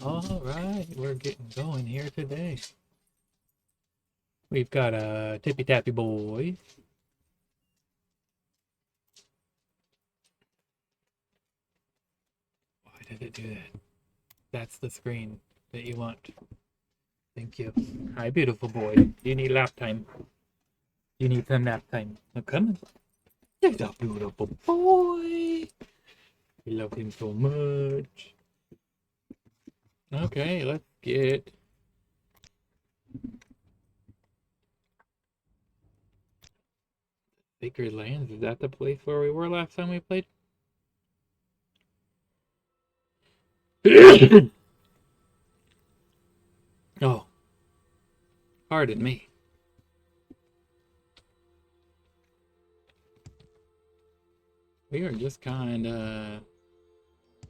Alright, we're getting going here today. We've got a Tippy Tappy Boy. Why did it do that? That's the screen that you want. Thank you. Hi, beautiful boy. You need lap time. You need some nap time. Now come on. There's a beautiful boy. We love him so much. Okay, let's get... Sacred Lands, is that the place where we were last time we played? Oh. Pardon me. We are just kind of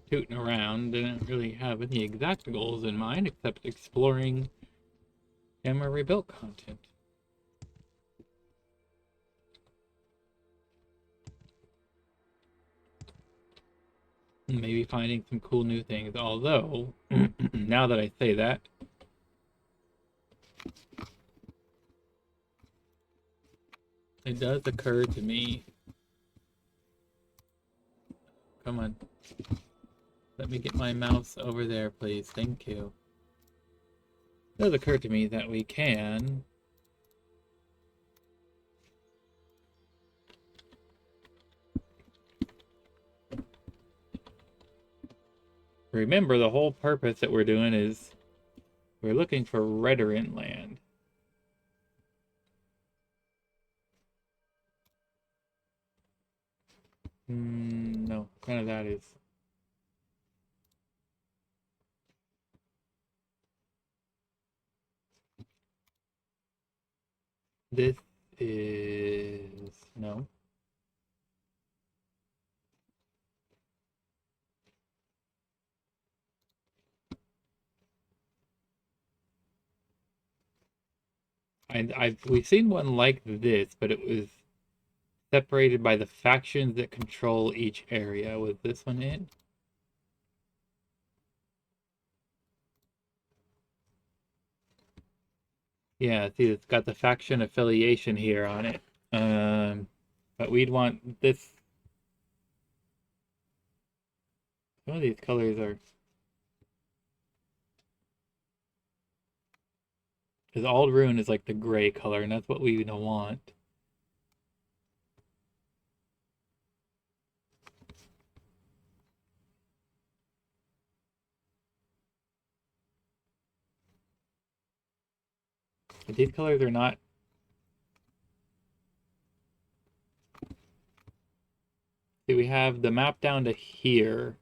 tooting around. Didn't really have any exact goals in mind except exploring Tamriel Rebuilt content. Maybe finding some cool new things. Although, now that I say that, it does occur to me. Come on. Let me get my mouse over there, please. Thank you. It does occur to me that we can remember the whole purpose that we're doing is we're looking for Redoran land. No, none of that is. This is... no. We've seen one like this, but it was separated by the factions that control each area. Was this one it? Yeah, see, it's got the faction affiliation here on it. But we'd want this. Some of these colors are... because Aldrune is like the gray color, and that's what we don't want. But these colors are not... see, we have the map down to here.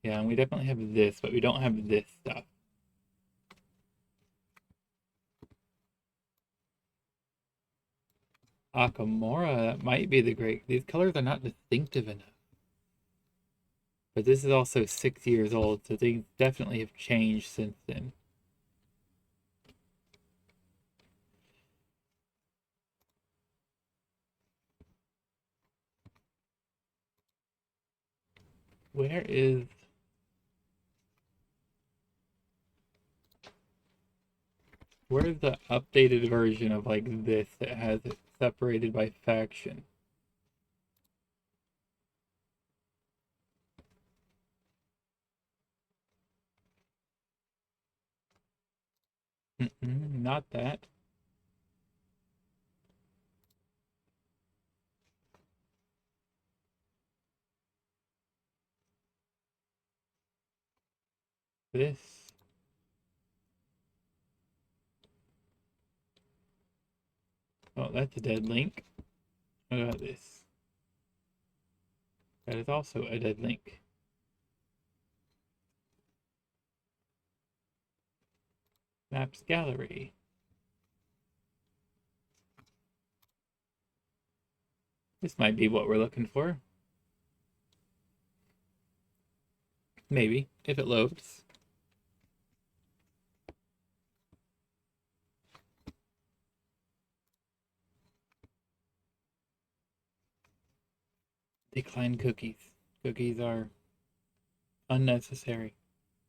Yeah, and we definitely have this, but we don't have this stuff. Akamora, that might be the great... these colors are not distinctive enough. But this is also 6 years old, so things definitely have changed since then. Where is... where's the updated version of like this that has it separated by faction? Not that. This. Oh, that's a dead link. What about this? That is also a dead link. Maps gallery. This might be what we're looking for. Maybe, if it loads. Decline cookies. Cookies are unnecessary,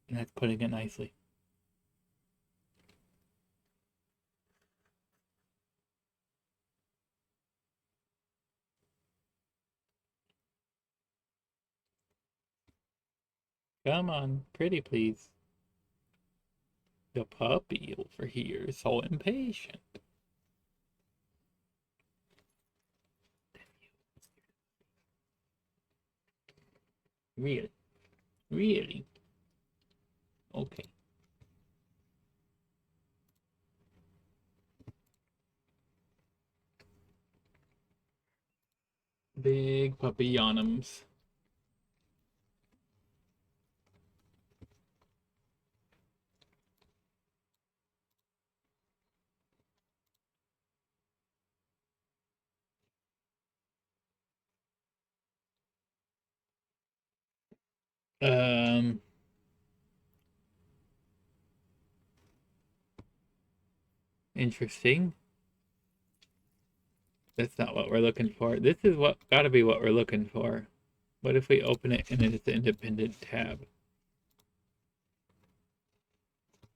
and that's putting it nicely. Come on, pretty please. The puppy over here is so impatient. Really? Really? Okay. Big puppy yonums. Interesting. That's not what we're looking for. This is what gotta be what we're looking for. What if we open it in its independent tab?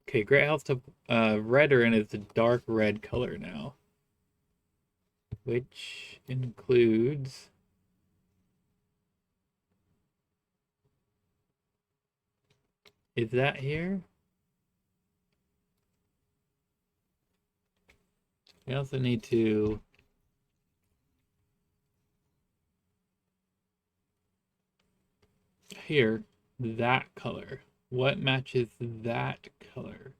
Okay, Great House to redder, and it's a dark red color now. Which includes is that here? We also need to here, that color. What matches that color?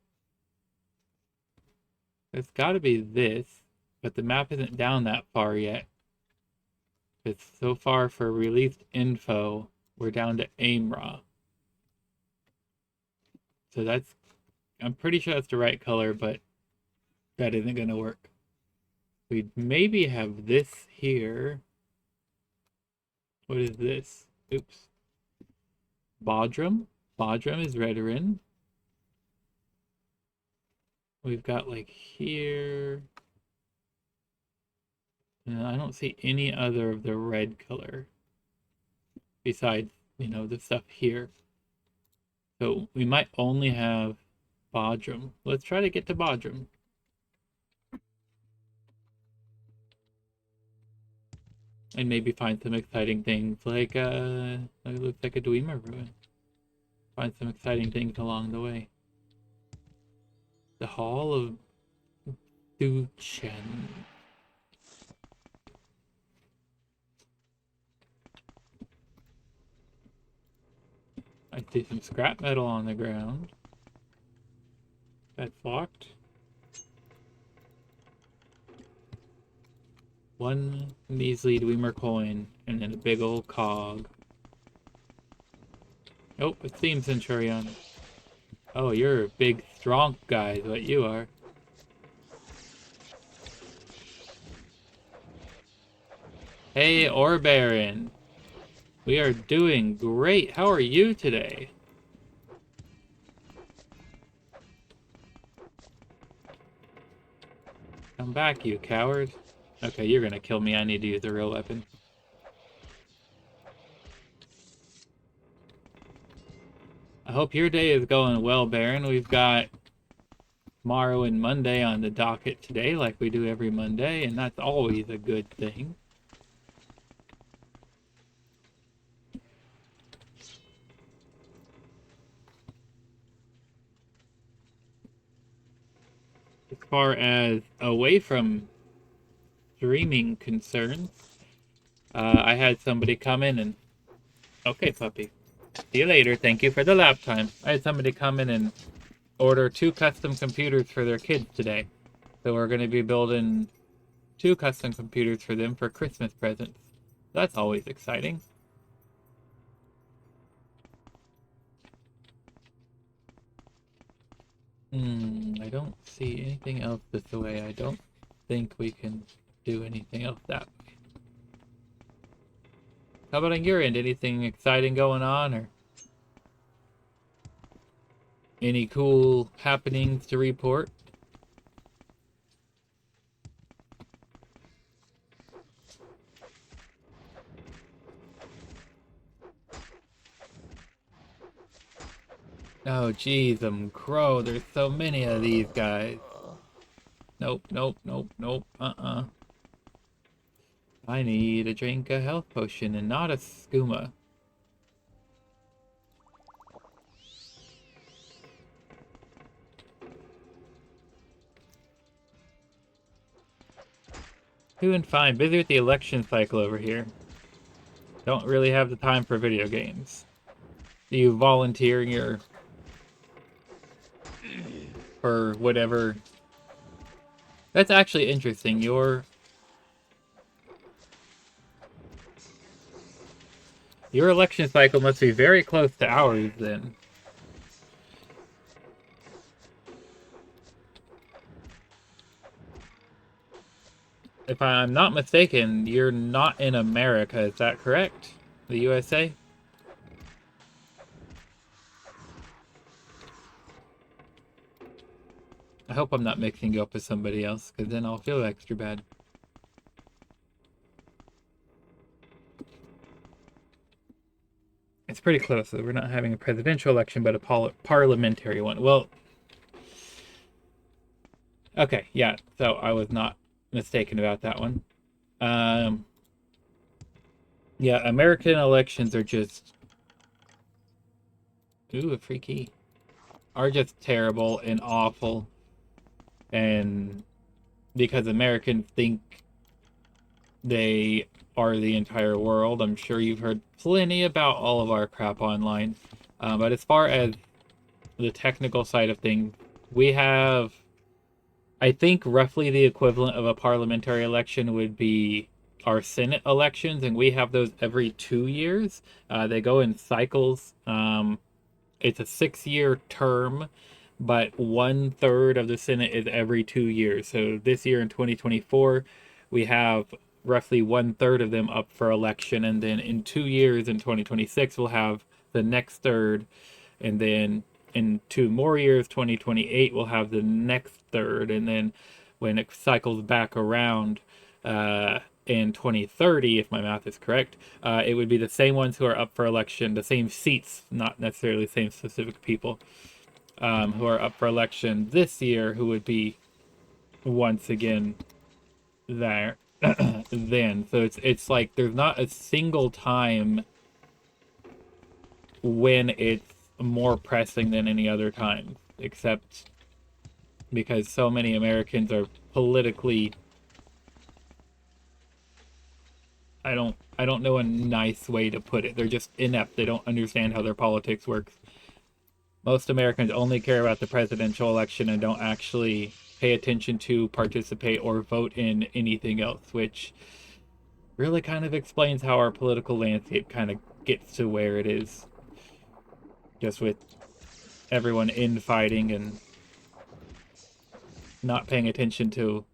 It's got to be this, but the map isn't down that far yet. It's so far for released info, we're down to Amra. So that's, I'm pretty sure that's the right color, but that isn't going to work. We maybe have this here. What is this? Oops. Bodrum. Bodrum is Redoran. We've got like here. I don't see any other of the red color besides, the stuff here. So we might only have Bodrum. Let's try to get to Bodrum. And maybe find some exciting things like, it looks like a Dwemer ruin. Find some exciting things along the way. The Hall of Duchen. I see some scrap metal on the ground. That's locked. One measly Dwemer coin, and then a big old cog. Oh, a Steam Centurion. Oh, you're a big, strong guy, is what you are. Hey, Ore Baron. We are doing great. How are you today? Come back, you coward. Okay, you're gonna kill me. I need to use a real weapon. I hope your day is going well, Baron. We've got Morrowind Monday on the docket today, like we do every Monday, and that's always a good thing. As far as away from streaming concerns, I had somebody come in and... Okay, puppy. See you later. Thank you for the lap time. I had somebody come in and order 2 custom computers for their kids today. So we're going to be building 2 custom computers for them for Christmas presents. That's always exciting. I don't see anything else this way. I don't think we can do anything else that way. How about on your end? Anything exciting going on, or any cool happenings to report? Oh, jeez, crow. There's so many of these guys. Nope, nope, nope, nope. I need to drink a health potion and not a skooma. Doing fine. Busy with the election cycle over here. Don't really have the time for video games. Do you volunteer for whatever? That's actually interesting. Your election cycle must be very close to ours then. If I'm not mistaken, you're not in America, is that correct? The USA? I hope I'm not mixing you up with somebody else, because then I'll feel extra bad. It's pretty close, though. We're not having a presidential election, but a parliamentary one. Well, okay, yeah, so I was not mistaken about that one. Yeah, American elections are just... Ooh, a free key. Are just terrible and awful. And because Americans think they are the entire world, I'm sure you've heard plenty about all of our crap online. But as far as the technical side of things, we have, I think, roughly the equivalent of a parliamentary election would be our Senate elections, and we have those every 2 years. They go in cycles. It's a 6-year term, but 1/3 of the Senate is every 2 years. So this year in 2024, we have roughly 1/3 of them up for election, and then in 2 years in 2026, we'll have the next third, and then in 2 more years, 2028, we'll have the next third, and then when it cycles back around in 2030, if my math is correct, it would be the same ones who are up for election, the same seats, not necessarily the same specific people, who are up for election this year, who would be once again there then. So it's like there's not a single time when it's more pressing than any other time, except because so many Americans are politically, I don't know a nice way to put it. They're just inept. They don't understand how their politics works. Most Americans only care about the presidential election and don't actually pay attention to, participate, or vote in anything else, which really kind of explains how our political landscape kind of gets to where it is. Just with everyone infighting and not paying attention to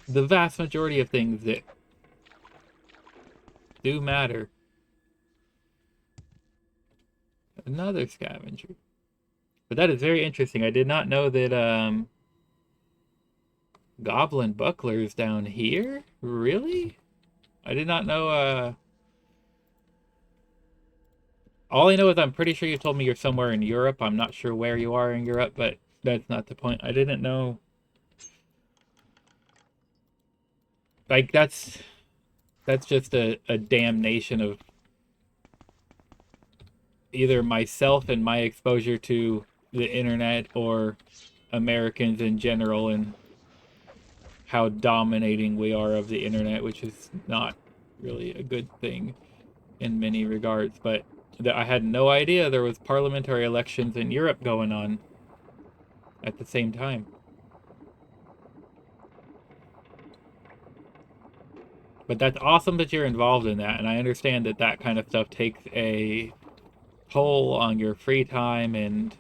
the vast majority of things that do matter. Another scavenger. But that is very interesting. I did not know that Goblin Buckler's down here? Really? I did not know all I know is I'm pretty sure you told me you're somewhere in Europe. I'm not sure where you are in Europe, but that's not the point. I didn't know. Like that's just a damnation of either myself and my exposure to the internet or Americans in general and how dominating we are of the internet, which is not really a good thing in many regards. But I had no idea there was parliamentary elections in Europe going on at the same time. But that's awesome that you're involved in that, and I understand that that kind of stuff takes a toll on your free time and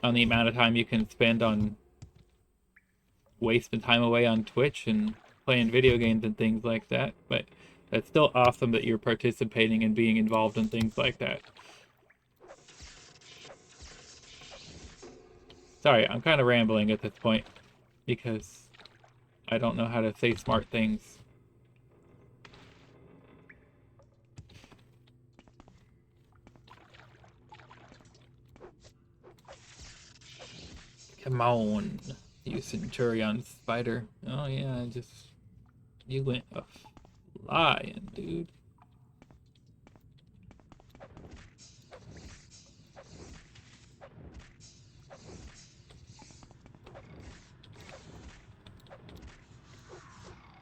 on the amount of time you can spend on wasting time away on Twitch and playing video games and things like that. But that's still awesome that you're participating and being involved in things like that. Sorry, I'm kind of rambling at this point because I don't know how to say smart things. Come on, you Centurion spider. Oh yeah, you went a flying, dude.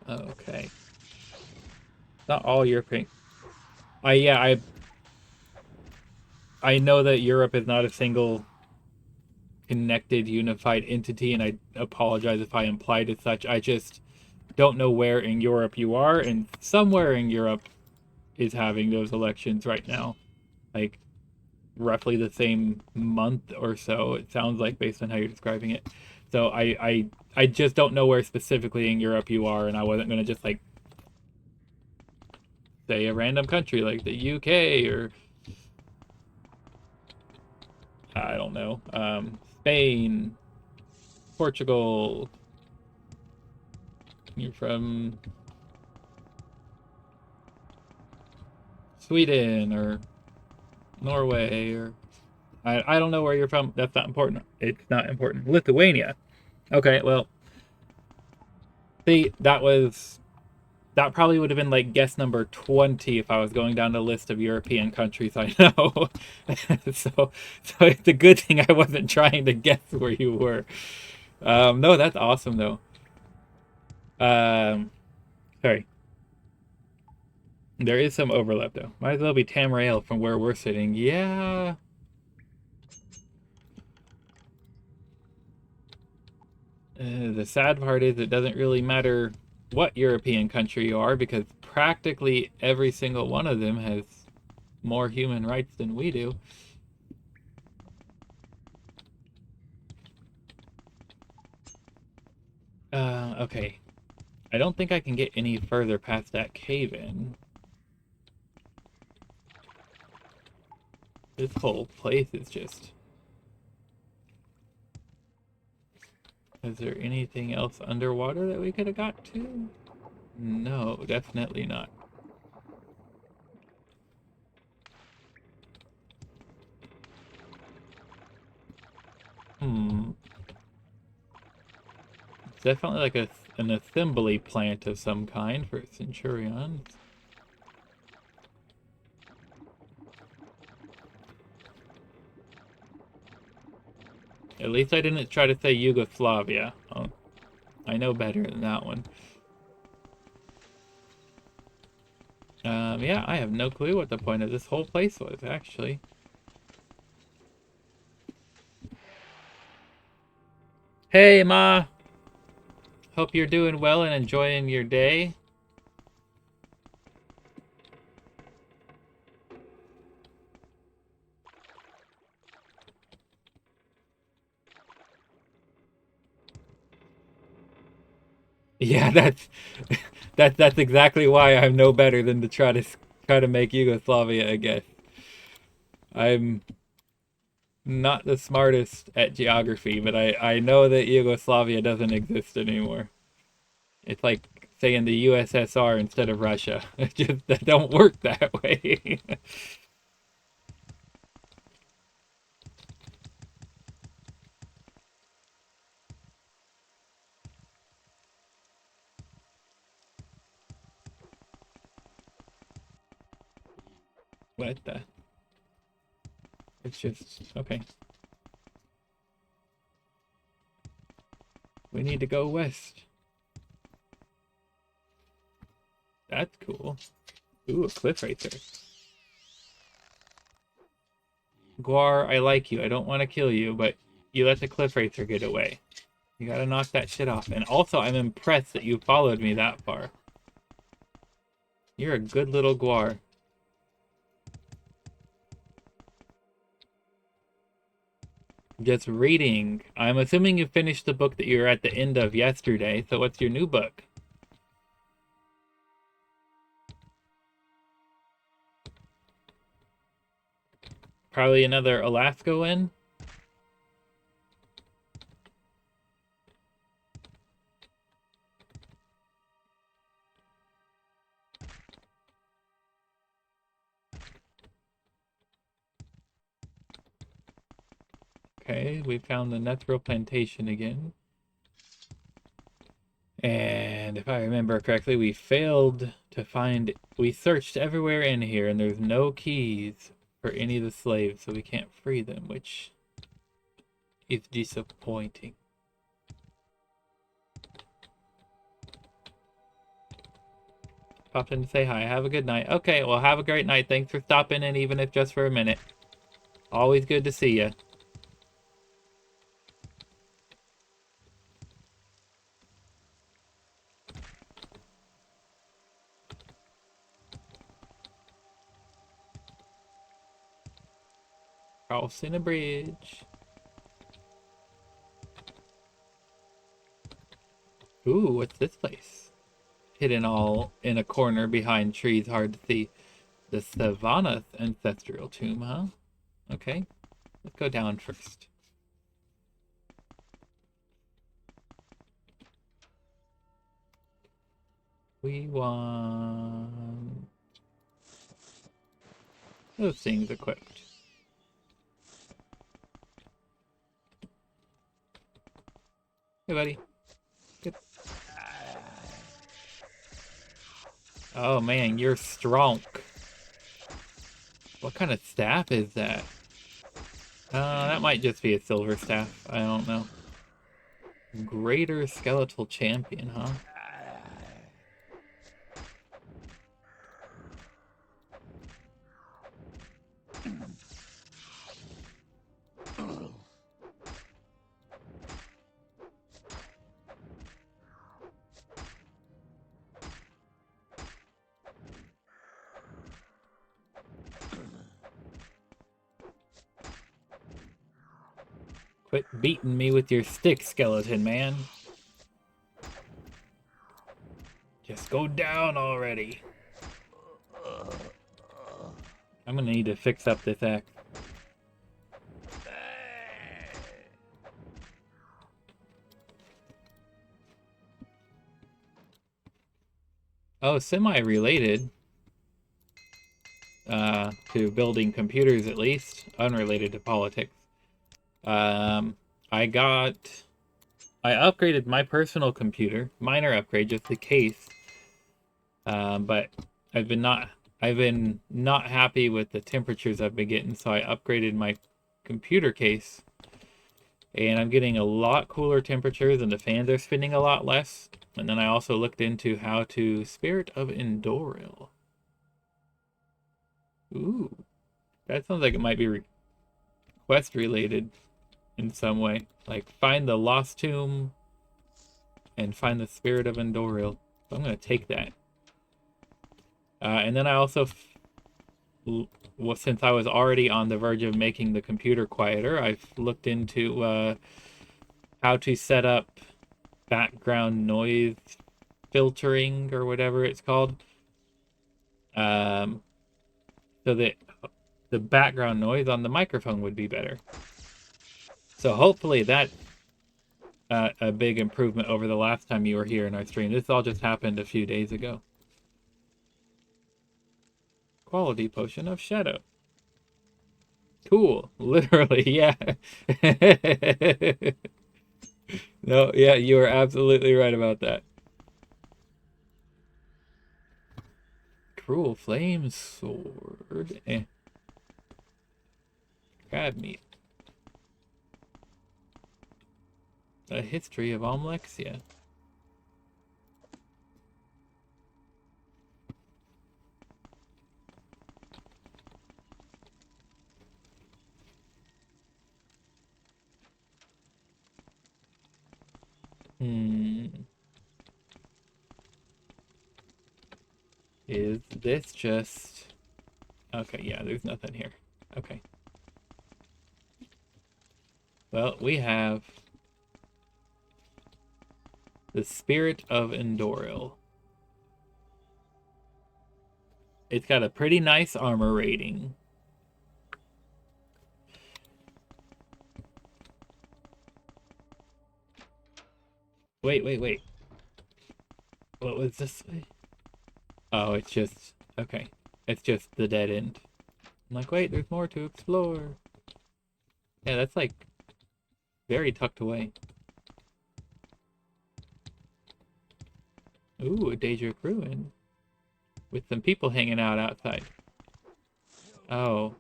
Okay. Not all European. I know that Europe is not a single connected, unified entity, and I apologize if I implied as such. I just don't know where in Europe you are, and somewhere in Europe is having those elections right now. Like roughly the same month or so, it sounds like, based on how you're describing it. So I just don't know where specifically in Europe you are, and I wasn't gonna just like say a random country like the UK or I don't know, Spain, Portugal. You're from Sweden or Norway or I don't know where you're from. That's not important. It's not important. Lithuania. Okay, well, see, that probably would have been like guess number 20 if I was going down the list of European countries I know. so it's a good thing I wasn't trying to guess where you were. No, that's awesome though. Um, sorry. There is some overlap though. Might as well be Tamriel from where we're sitting. Yeah. The sad part is it doesn't really matter what European country you are because practically every single one of them has more human rights than we do. Okay. I don't think I can get any further past that cave-in. This whole place is just... Is there anything else underwater that we could have got to? No, definitely not. Hmm. It's definitely like an assembly plant of some kind for Centurions. At least I didn't try to say Yugoslavia. Oh, I know better than that one. Yeah, I have no clue what the point of this whole place was, actually. Hey, Ma! Hope you're doing well and enjoying your day. Yeah, that's exactly why I'm no better than to try to make Yugoslavia a guess. I'm not the smartest at geography, but I know that Yugoslavia doesn't exist anymore. It's like saying the USSR instead of Russia. It just that don't work that way. What the? It's just okay. We need to go west. That's cool. Ooh, a cliff right there. Guar, I like you. I don't want to kill you, but you let the cliff racer get away. You gotta knock that shit off. And also, I'm impressed that you followed me that far. You're a good little Guar. Just reading. I'm assuming you finished the book that you were at the end of yesterday, so what's your new book? Probably another Alaska win? Okay, we found the Nethril Plantation again. And if I remember correctly, we failed to find... We searched everywhere in here, and there's no keys for any of the slaves, so we can't free them, which is disappointing. Popped in to say hi. Have a good night. Okay, well, have a great night. Thanks for stopping in, even if just for a minute. Always good to see you. Crossing a bridge. Ooh, what's this place? Hidden all in a corner behind trees, hard to see. The Savannah ancestral tomb, huh? Okay, let's go down first. We want those things equipped. Hey, buddy. Good. Oh man, you're strong. What kind of staff is that? That might just be a silver staff. I don't know. Greater skeletal champion, huh? Quit beating me with your stick, skeleton man. Just go down already. I'm gonna need to fix up this axe. Oh, semi-related. To building computers at least. Unrelated to politics. I upgraded my personal computer. Minor upgrade, just the case. But I've been not happy with the temperatures I've been getting, so I upgraded my computer case. And I'm getting a lot cooler temperatures, and the fans are spinning a lot less. And then I also looked into how to Spirit of Endoril. Ooh, that sounds like it might be quest related in some way. Like find the Lost Tomb and find the Spirit of Endoril. So I'm gonna take that. And then I also, well, since I was already on the verge of making the computer quieter, I've looked into how to set up background noise filtering or whatever it's called. So that the background noise on the microphone would be better. So hopefully that's a big improvement over the last time you were here in our stream. This all just happened a few days ago. Quality potion of shadow. Cool. Literally, yeah. No, yeah, you are absolutely right about that. Cruel Flame Sword. Crab meat. A history of Almlexia. Is this just... Okay, yeah, there's nothing here. Okay. Well, we have the Spirit of Endoril. It's got a pretty nice armor rating. Wait. What was this? Oh, it's just... Okay. It's just the dead end. I'm like, wait, there's more to explore. Yeah, that's like very tucked away. Ooh, a Daedra ruin. With some people hanging out outside. Oh.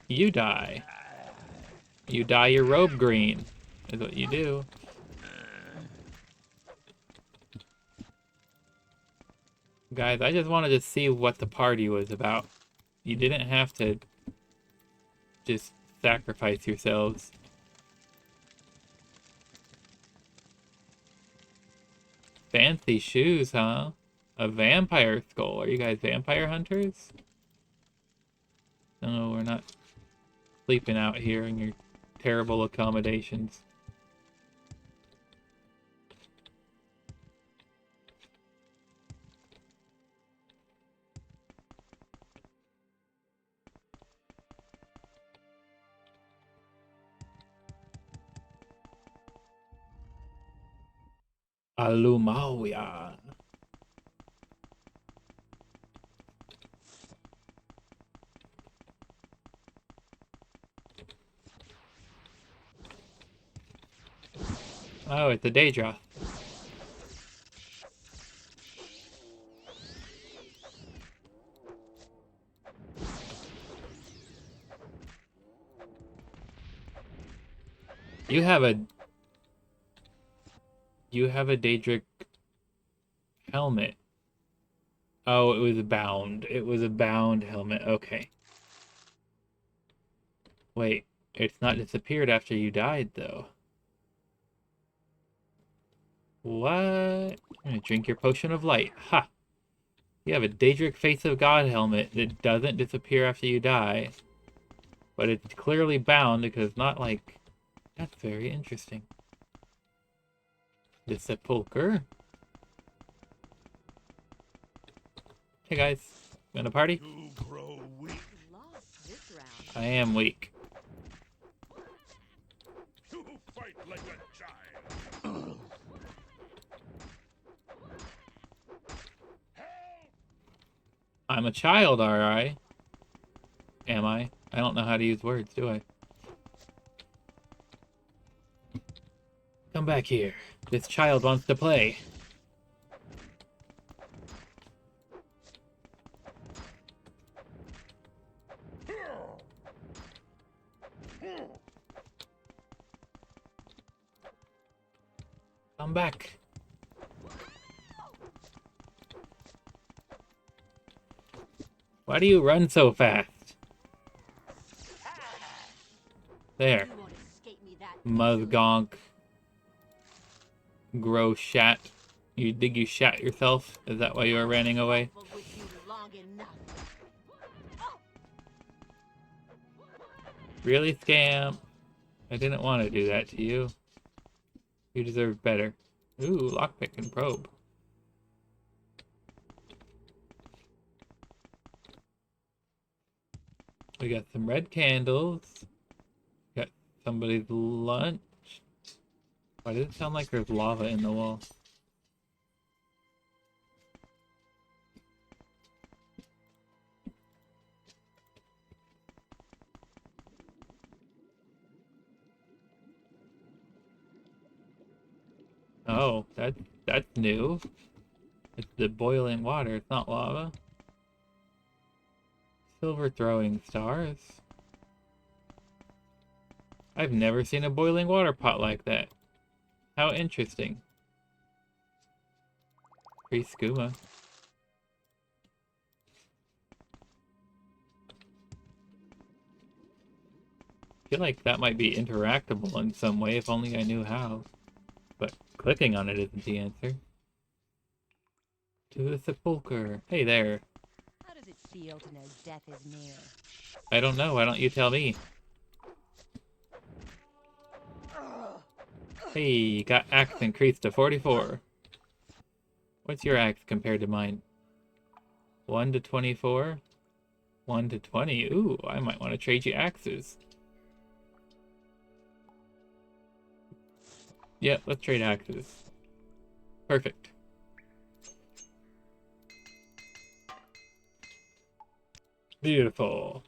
You die. You dye your robe green, is what you do. Guys, I just wanted to see what the party was about. You didn't have to just sacrifice yourselves. Fancy shoes, huh? A vampire skull. Are you guys vampire hunters? No, we're not sleeping out here in your terrible accommodations. Alumawia. Oh, it's a Daedra. You have a Daedric helmet. Oh, it was bound. It was a bound helmet. Okay. Wait, it's not disappeared after you died, though. What? I'm gonna drink your potion of light. Ha! You have a Daedric Face of God helmet that doesn't disappear after you die. But it's clearly bound because not like... That's very interesting. The sepulcher. Hey guys, gonna party? I am weak. Like a child. I'm a child, alright. Am I? I don't know how to use words, do I? Come back here. This child wants to play. Come back. Why do you run so fast? There. Muzgonk. Gross shat. You think you shat yourself? Is that why you were running away? Really, Scamp? I didn't want to do that to you. You deserve better. Ooh, lockpick and probe. We got some red candles. Got somebody's lunch. Why does it sound like there's lava in the wall? Oh, that's new. It's the boiling water, it's not lava. Silver throwing stars. I've never seen a boiling water pot like that. How interesting. Free skooma. I feel like that might be interactable in some way if only I knew how. But clicking on it isn't the answer. To the sepulcher. Hey there. How does it feel to know death is near? I don't know. Why don't you tell me? Hey, you got axe increased to 44. What's your axe compared to mine? 1 to 24? 1 to 20? Ooh, I might want to trade you axes. Yep, let's trade axes. Perfect. Beautiful.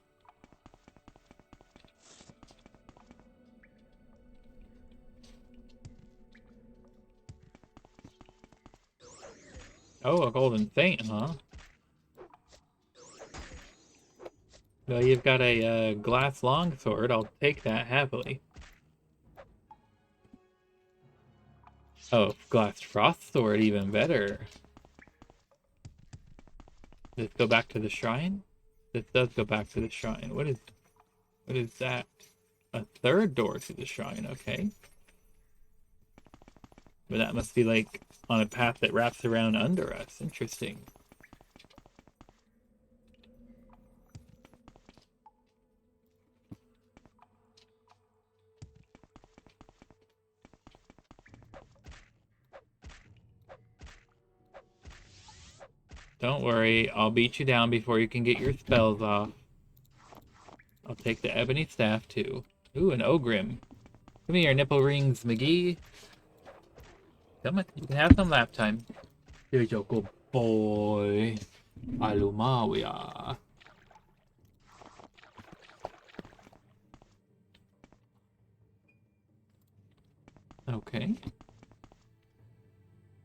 Oh, a golden saint, huh? Well, you've got a glass longsword. I'll take that happily. Oh, glass frost sword, even better. Let's go back to the shrine. This does go back to the shrine. What is that? A third door to the shrine, okay. But that must be like on a path that wraps around under us. Interesting. Don't worry, I'll beat you down before you can get your spells off. I'll take the ebony staff too. Ooh, an ogrim. Give me your nipple rings, McGee. Come on, you can have some lap time. Here's your good boy. Alumawia. Okay.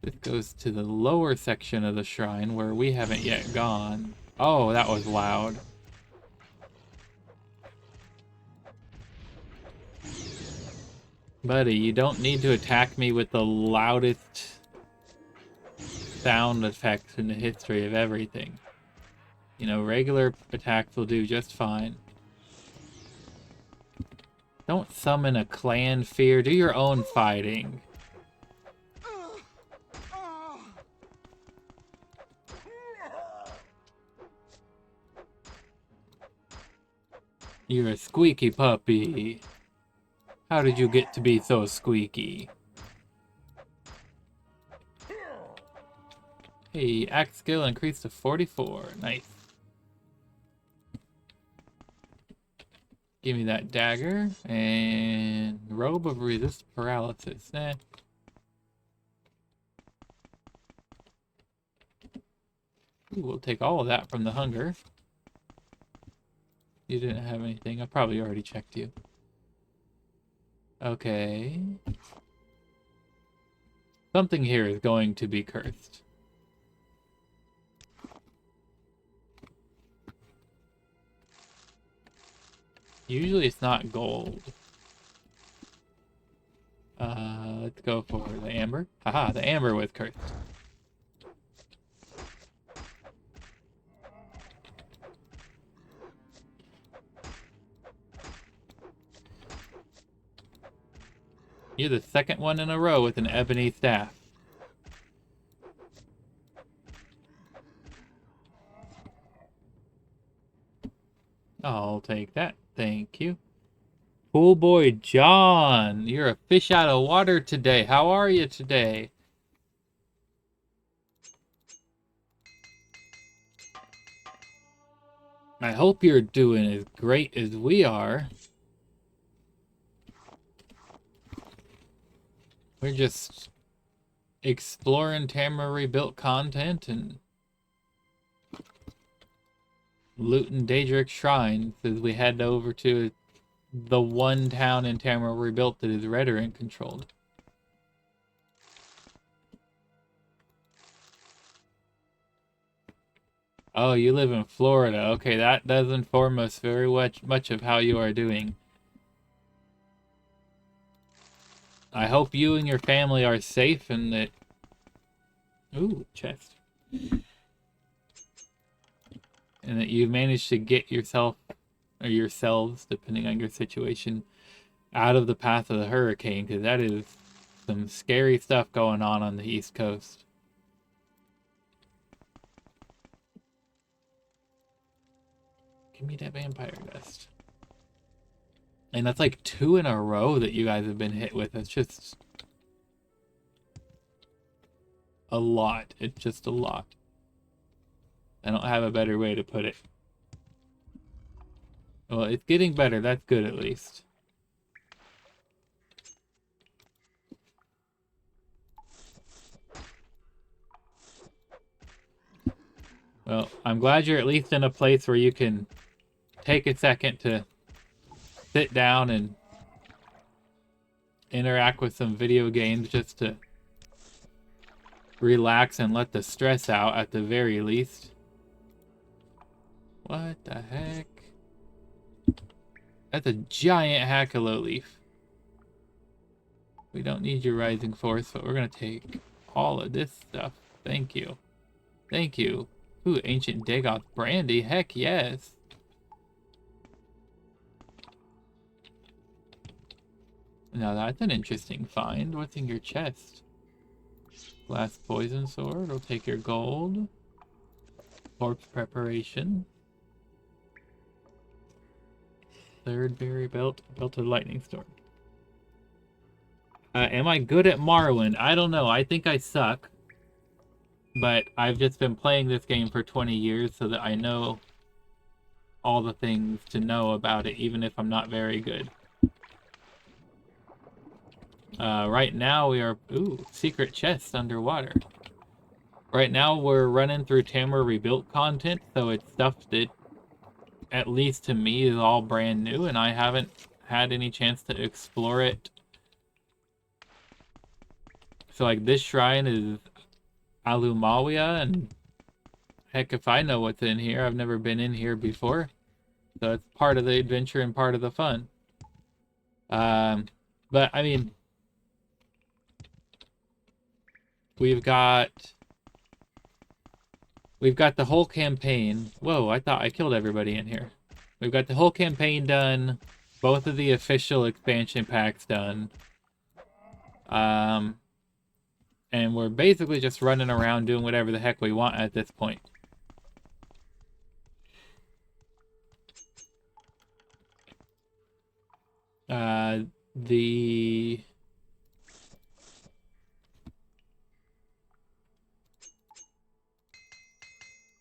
This goes to the lower section of the shrine where we haven't yet gone. Oh, that was loud. Buddy, you don't need to attack me with the loudest sound effects in the history of everything. You know, regular attacks will do just fine. Don't summon a clan fear. Do your own fighting. You're a squeaky puppy. How did you get to be so squeaky? Hey, axe skill increased to 44. Nice. Give me that dagger and robe of resist paralysis. Nah. Ooh, we'll take all of that from the hunger. You didn't have anything. I probably already checked you. Okay. Something here is going to be cursed. Usually it's not gold. Let's go for the amber. Haha, the amber was cursed. You're the second one in a row with an ebony staff. I'll take that. Thank you. Cool boy John, you're a fish out of water today. How are you today? I hope you're doing as great as we are. We're just exploring Tamriel Rebuilt content and looting Daedric shrines as we head over to the one town in Tamriel Rebuilt that is Redoran controlled. Oh, you live in Florida. Okay, that does inform us very much of how you are doing. I hope you and your family are safe and that... Ooh, chest. And that you've managed to get yourself, or yourselves, depending on your situation, out of the path of the hurricane, because that is some scary stuff going on the East Coast. Give me that vampire dust. And that's like 2 in a row that you guys have been hit with. It's just a lot. It's just a lot. I don't have a better way to put it. Well, it's getting better. That's good, at least. Well, I'm glad you're at least in a place where you can take a second to sit down and interact with some video games just to relax and let the stress out at the very least. What the heck? That's a giant Hackalo leaf. We don't need your rising force, but we're gonna take all of this stuff. Thank you. Thank you. Ooh, ancient Dagoth brandy. Heck yes. Now that's an interesting find. What's in your chest? Glass poison sword. We'll take your gold. Corpse preparation. Third berry belt. Belted lightning storm. Am I good at Morrowind? I don't know. I think I suck. But I've just been playing this game for 20 years so that I know all the things to know about it, even if I'm not very good. Right now we are... Ooh, secret chest underwater. Right now we're running through Tamriel Rebuilt content, so it's stuff that, at least to me, is all brand new, and I haven't had any chance to explore it. So, like, this shrine is Alumawia, and heck if I know what's in here. I've never been in here before. So it's part of the adventure and part of the fun. But, I mean... We've got the whole campaign. Whoa, I thought I killed everybody in here. We've got the whole campaign done. Both of the official expansion packs done. And we're basically just running around doing whatever the heck we want at this point.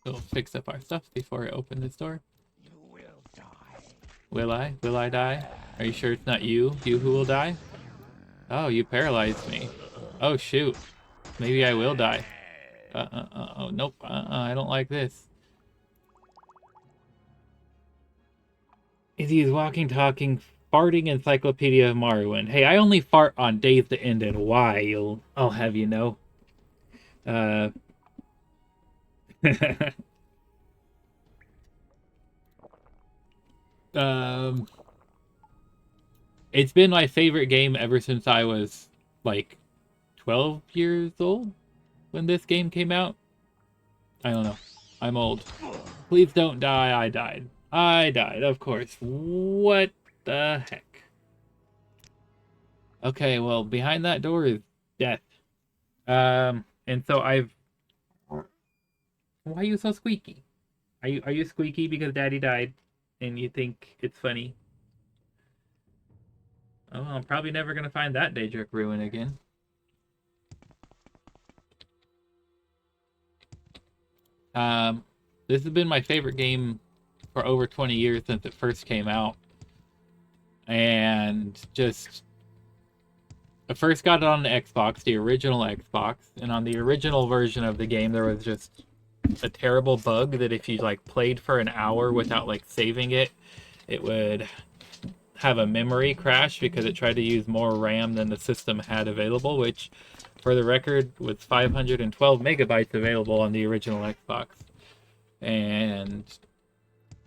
We'll fix up our stuff before I open this door. You will die. Will I? Will I die? Are you sure it's not you? You who will die? Oh, you paralyzed me. Oh, shoot. Maybe I will die. Oh, nope. I don't like this. Izzy is walking, talking, farting encyclopedia of Morrowind. Hey, I only fart on days that end in Y, I'll have you know. It's been my favorite game ever since I was, like, 12 years old when this game came out. I don't know. I'm old. Please don't die. I died. I died, of course. What the heck? Okay, well, behind that door is death. And so Why are you so squeaky? Are you squeaky because Daddy died and you think it's funny? Oh, I'm probably never gonna find that Daedric ruin again. This has been my favorite game for over 20 years since it first came out. And just... I first got it on the Xbox, the original Xbox, and on the original version of the game there was just a terrible bug that if you like played for an hour without like saving it, it would have a memory crash because it tried to use more RAM than the system had available, which for the record was 512 megabytes available on the original Xbox. And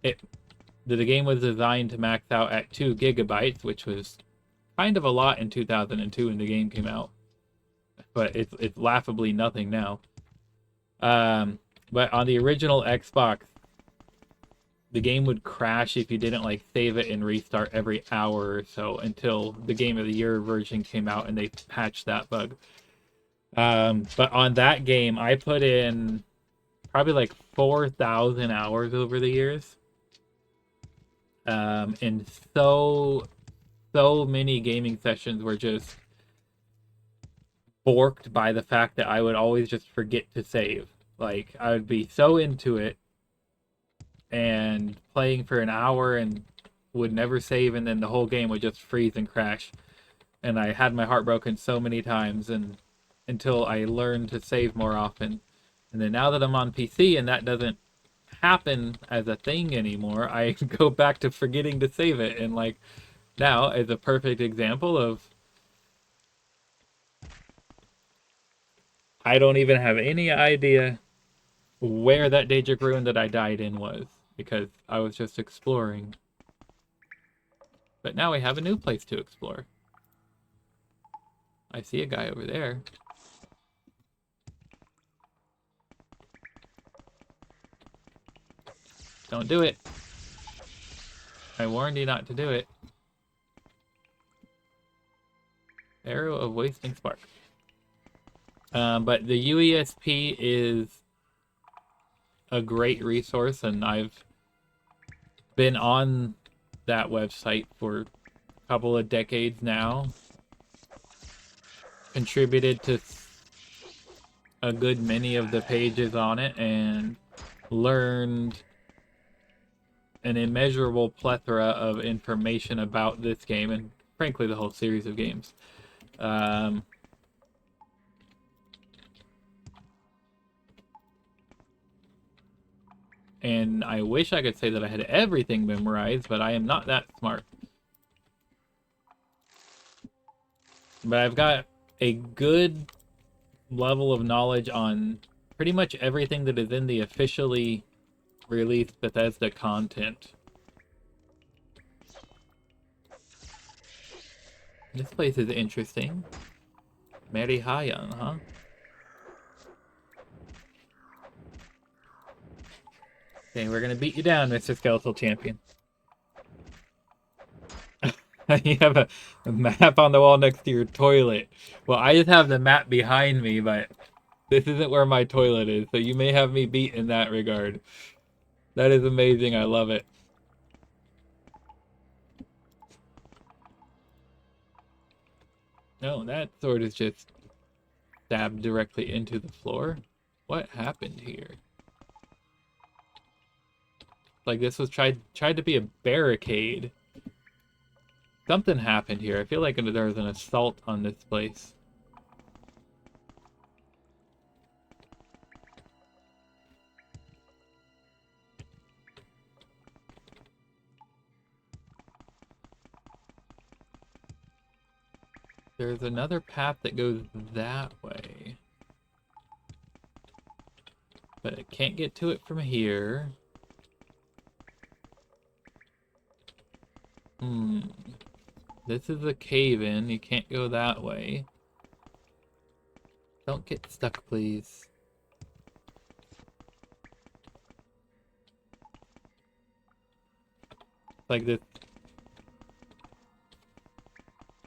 the game was designed to max out at 2 gigabytes, which was kind of a lot in 2002 when the game came out. But it's laughably nothing now. But on the original Xbox, the game would crash if you didn't like save it and restart every hour or so until the Game of the Year version came out and they patched that bug. But on that game, I put in probably like 4,000 hours over the years. And so many gaming sessions were just borked by the fact that I would always just forget to save. Like, I would be so into it and playing for an hour and would never save, and then the whole game would just freeze and crash. And I had my heart broken so many times until I learned to save more often. And then now that I'm on PC and that doesn't happen as a thing anymore, I go back to forgetting to save it. And like now is a perfect example of I don't even have any idea where that Daedra ruin that I died in was because I was just exploring. But now we have a new place to explore. I see a guy over there. Don't do it. I warned you not to do it. Arrow of Wasting Spark. But the UESP is a great resource, and I've been on that website for a couple of decades now. Contributed to a good many of the pages on it, and learned an immeasurable plethora of information about this game, and frankly the whole series of games. And I wish I could say that I had everything memorized, but I am not that smart. But I've got a good level of knowledge on pretty much everything that is in the officially released Bethesda content. This place is interesting. Mary Hayan, huh? Okay, we're gonna beat you down, Mr. Skeletal Champion. You have a map on the wall next to your toilet. Well, I just have the map behind me, but this isn't where my toilet is, so you may have me beat in that regard. That is amazing, I love it. No, that sword is just stabbed directly into the floor. What happened here? Like this was tried to be a barricade. Something happened here. I feel like there was an assault on this place. There's another path that goes that way. But I can't get to it from here. This is a cave-in. You can't go that way. Don't get stuck, please. Like this.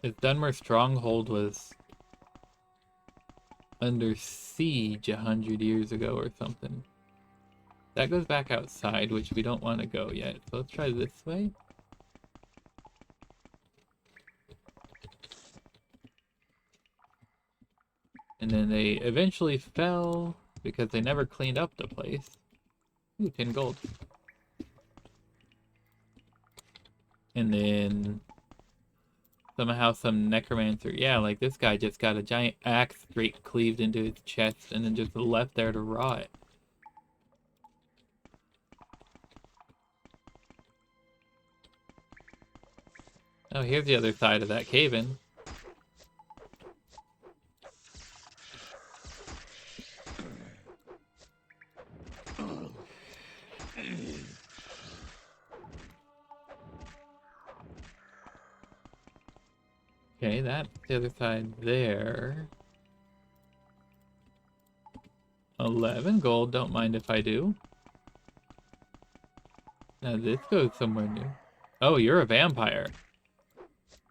This Dunmer stronghold was under siege 100 years ago or something. That goes back outside, which we don't want to go yet. So let's try this way. And then they eventually fell because they never cleaned up the place. Ooh, 10 gold. And then somehow some necromancer, yeah, like this guy just got a giant axe straight cleaved into his chest and then just left there to rot. Oh, here's the other side of that cave-in. Okay, that's the other side there. 11 gold, don't mind if I do. Now this goes somewhere new. Oh, you're a vampire.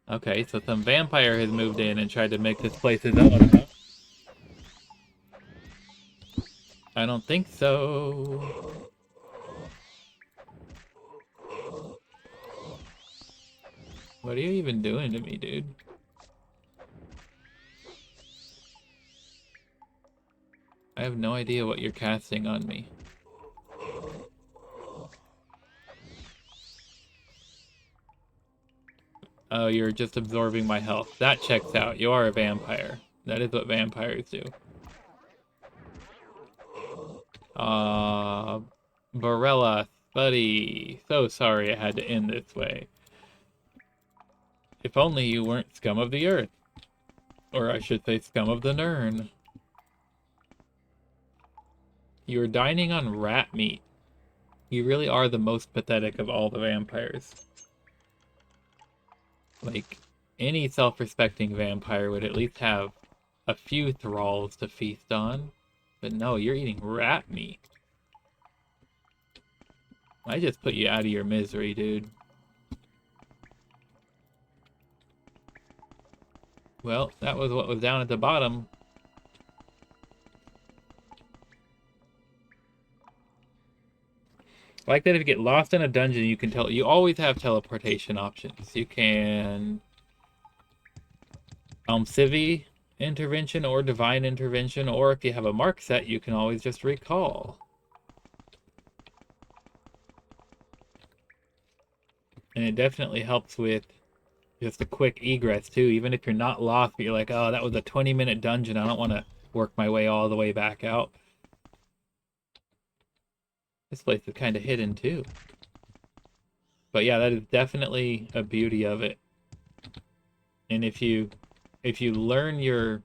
Okay, so some vampire has moved in and tried to make this place his own, huh? I don't think so. What are you even doing to me, dude? I have no idea what you're casting on me. Oh, you're just absorbing my health. That checks out. You are a vampire. That is what vampires do. Barella, buddy. So sorry it had to end this way. If only you weren't scum of the earth. Or I should say scum of the Nirn. You are dining on rat meat. You really are the most pathetic of all the vampires. Like, any self-respecting vampire would at least have a few thralls to feast on. But no, you're eating rat meat. I just put you out of your misery, dude. Well, that was what was down at the bottom. I like that if you get lost in a dungeon, you can you always have teleportation options. You can Civi intervention or divine intervention, or if you have a mark set, you can always just recall. And it definitely helps with just a quick egress too. Even if you're not lost, but you're like, oh, that was a 20-minute dungeon. I don't want to work my way all the way back out. This place is kind of hidden too. But yeah, that is definitely a beauty of it. And if you learn your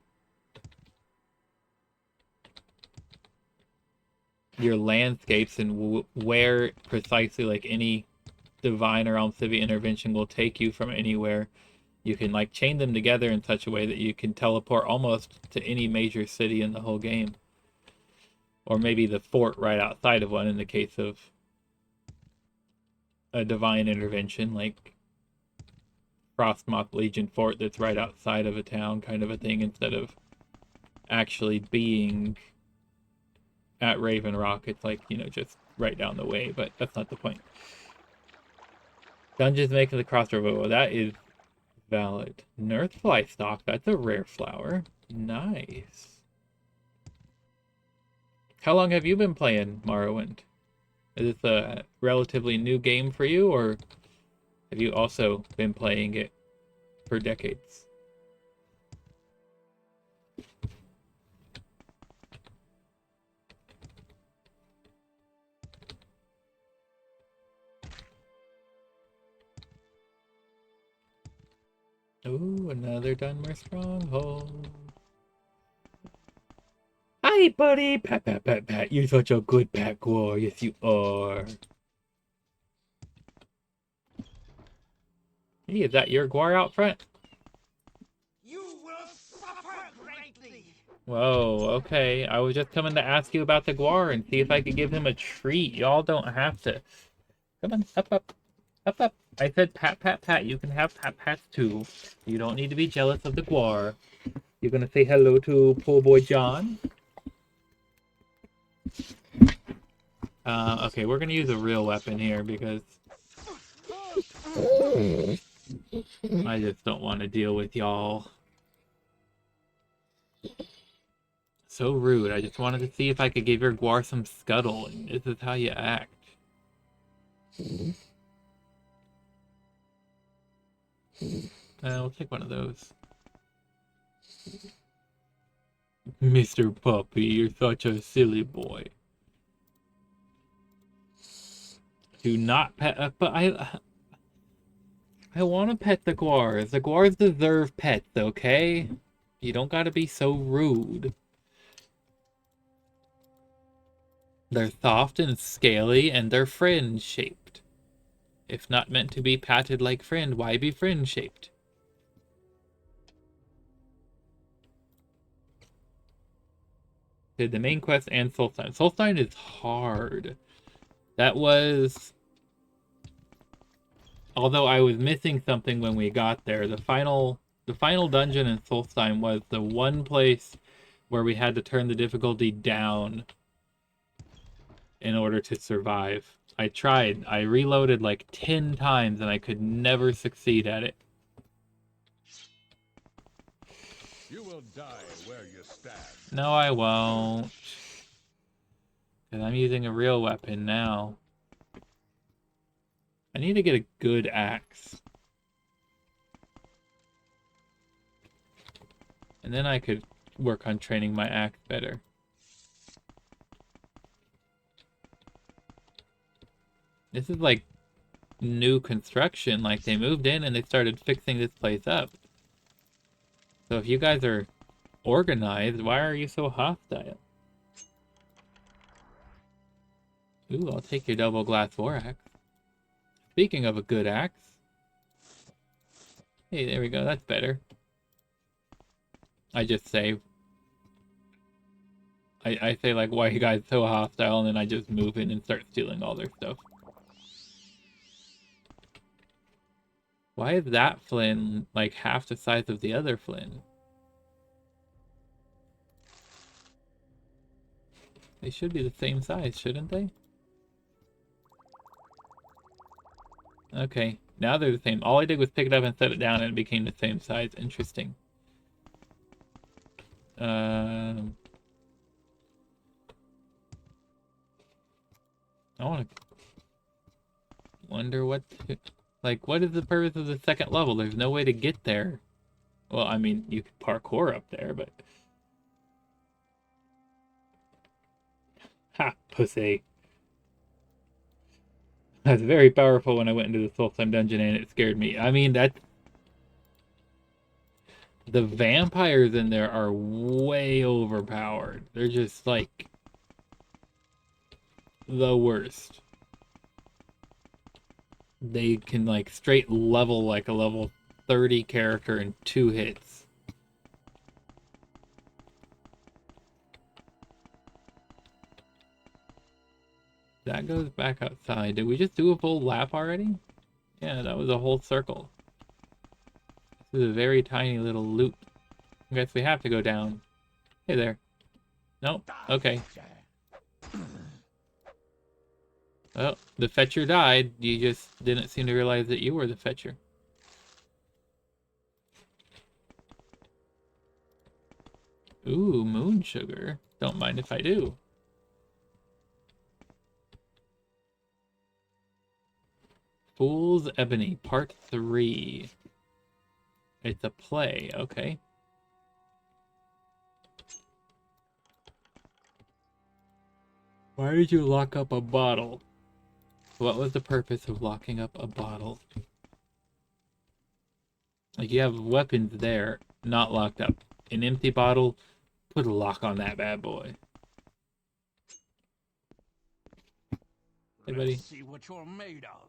landscapes and where precisely like any divine or Civi intervention will take you from anywhere, you can like chain them together in such a way that you can teleport almost to any major city in the whole game. Or maybe the fort right outside of one in the case of a divine intervention, like Frostmoth Legion Fort that's right outside of a town kind of a thing, instead of actually being at Raven Rock. It's like, you know, just right down the way, but that's not the point. Dungeons making the crossroad. Well, that is valid. Nurthfly stock, that's a rare flower. Nice. How long have you been playing Morrowind? Is this a relatively new game for you, or have you also been playing it for decades? Ooh, another Dunmer stronghold. Hi, buddy! Pat, pat, pat, pat. You're such a good pat gore. Yes, you are. Hey, is that your guar out front? You will suffer greatly. Whoa, okay. I was just coming to ask you about the guar and see if I could give him a treat. Y'all don't have to. Come on, up, up, up, up. I said pat, pat, pat. You can have pat pats too. You don't need to be jealous of the guar. You're gonna say hello to poor boy John? Okay, we're gonna use a real weapon here because I just don't want to deal with y'all. So rude. I just wanted to see if I could give your guar some scuttle, and this is how you act. We'll take one of those. Mr. Puppy, you're such a silly boy. Do not pet, but I want to pet the guars. The guars deserve pets, okay? You don't gotta be so rude. They're soft and scaly, and they're friend-shaped. If not meant to be patted like friend, why be friend-shaped? Did the main quest and Solstein. Solstein is hard. That was... Although I was missing something when we got there, the final dungeon in Solstein was the one place where we had to turn the difficulty down in order to survive. I tried. I reloaded like 10 times and I could never succeed at it. You will die where you stand. No, I won't. Because I'm using a real weapon now. I need to get a good axe. And then I could work on training my axe better. This is like new construction. Like they moved in and they started fixing this place up. So if you guys are organized, why are you so hostile? Ooh, I'll take your double glass war axe. Speaking of a good axe. Hey, there we go. That's better. I just say... I say, like, why are you guys so hostile? And then I just move in and start stealing all their stuff. Why is that Flynn, like, half the size of the other Flynn? They should be the same size, shouldn't they? Okay, now they're the same. All I did was pick it up and set it down and it became the same size. Interesting. I want to wonder what to, like, what is the purpose of the second level? There's no way to get there. Well, I mean, you could parkour up there, but... Ha! Pussy. That's very powerful when I went into the Soulstone dungeon and it scared me. I mean, that's... The vampires in there are way overpowered. They're just, like... the worst. They can, like, straight level, like, a level 30 character in 2 hits. That goes back outside. Did we just do a full lap already? Yeah, that was a whole circle. This is a very tiny little loop. I guess we have to go down. Hey there. Nope. Okay. Well, the fetcher died. You just didn't seem to realize that you were the fetcher. Ooh, moon sugar. Don't mind if I do. Fool's Ebony, Part 3. It's a play, okay. Why did you lock up a bottle? What was the purpose of locking up a bottle? Like, you have weapons there, not locked up. An empty bottle, put a lock on that bad boy. Hey, buddy. Let's see what you're made of.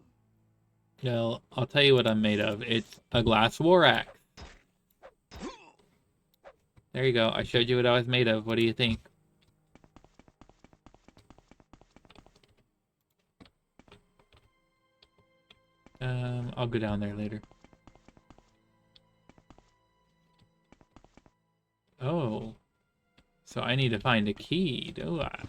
No, I'll tell you what I'm made of. It's a glass war axe. There you go. I showed you what I was made of. What do you think? I'll go down there later. Oh. So I need to find a key, do I?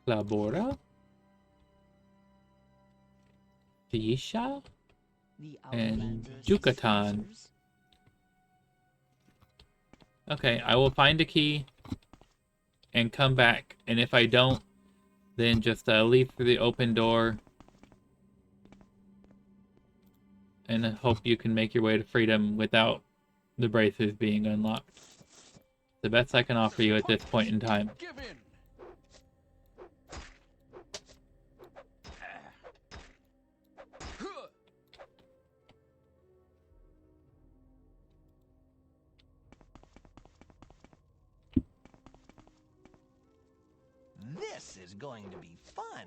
Labora? Fisha? And Yucatan. Okay, I will find a key and come back. And if I don't, then just leave through the open door and hope you can make your way to freedom without the braces being unlocked. The best I can offer you at this point in time. Give in. This is going to be fun.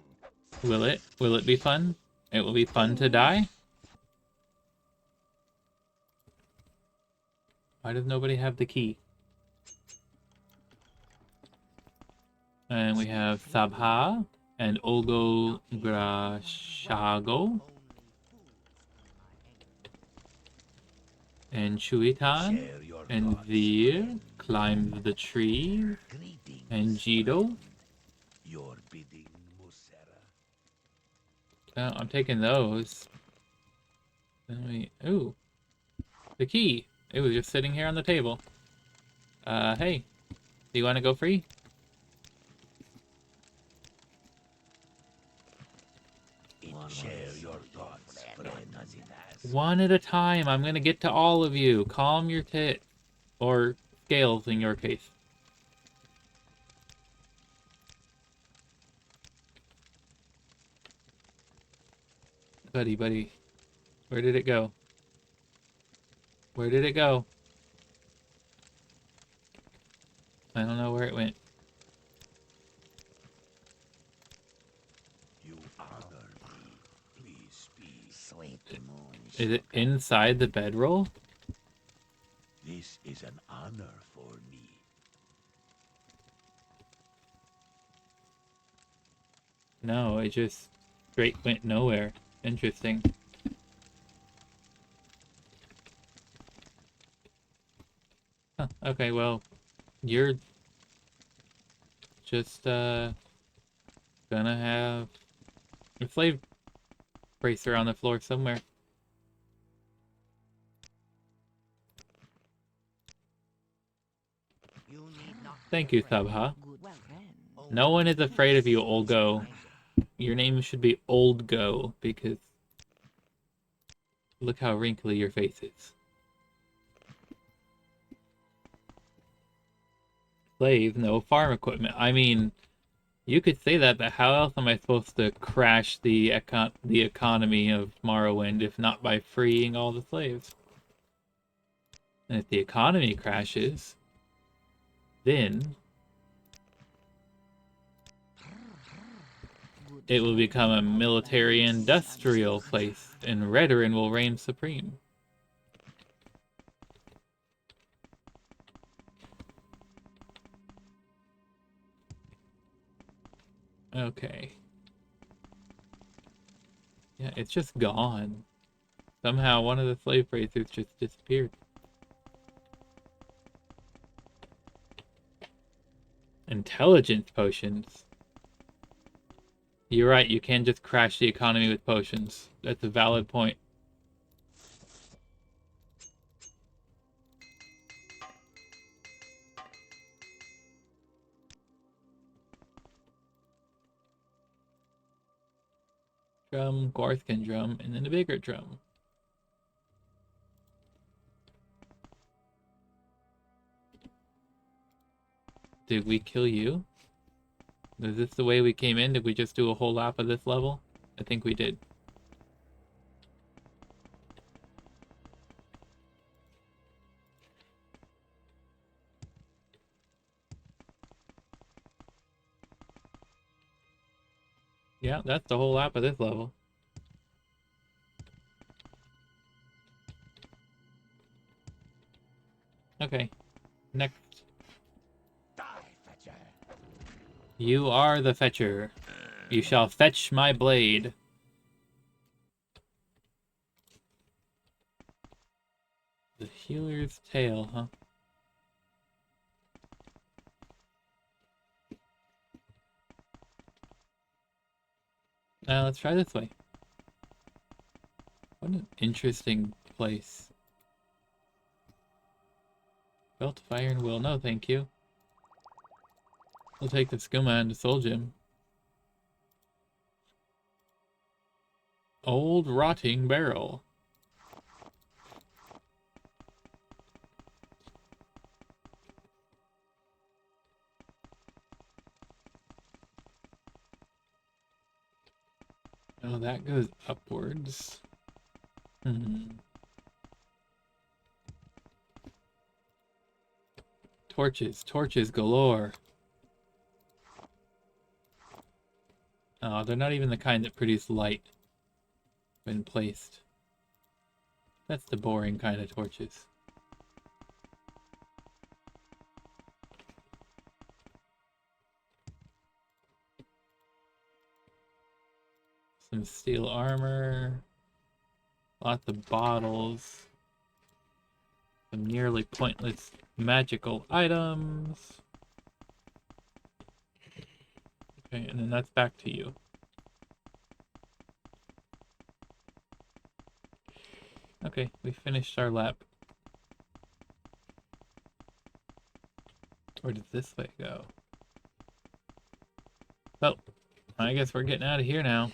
Will it? Will it be fun? It will be fun to die? Why does nobody have the key? And we have Sabha and Olgo Grashago and Chuitan and Veer climbs the tree and Jido. Your bidding, Musera. I'm taking those. Then we... Ooh. The key. It was just sitting here on the table. Hey. Do you want to go free? Share your thoughts, friend. One at a time. I'm gonna get to all of you. Calm your tits. Or scales in your case. Buddy. Where did it go? Where did it go? I don't know where it went. You honor me. Please speak. Sweet moon. Is it inside the bedroll? This is an honor for me. No, it just straight went nowhere. Interesting. Huh, okay, well, you're just gonna have a slave bracer on the floor somewhere. Thank you, Sabha. Well then. No one is afraid of you, Old Go. Your name should be Old Go, because look how wrinkly your face is. Slave, no farm equipment. I mean, you could say that, but how else am I supposed to crash the economy of Morrowind if not by freeing all the slaves? And if the economy crashes, then it will become a military-industrial place, and Redoran will reign supreme. Okay. Yeah, it's just gone. Somehow one of the slave bracers just disappeared. Intelligence potions. You're right, you can just crash the economy with potions. That's a valid point. Drum, Gorthkin drum, and then a bigger drum. Did we kill you? Is this the way we came in? Did we just do a whole lap of this level? I think we did. Yeah, that's the whole lap of this level. Okay, next. You are the fetcher. You shall fetch my blade. The healer's tail, huh? Now let's try this way. What an interesting place. Belt of iron will, no thank you. We'll take the skooma and the soul gem. Old rotting barrel. Oh, that goes upwards. Torches galore. Oh, they're not even the kind that produce light when placed. That's the boring kind of torches. Some steel armor. Lots of bottles. Some nearly pointless magical items. Okay, and then that's back to you. Okay, we finished our lap. Where does this way go? Oh, I guess we're getting out of here now.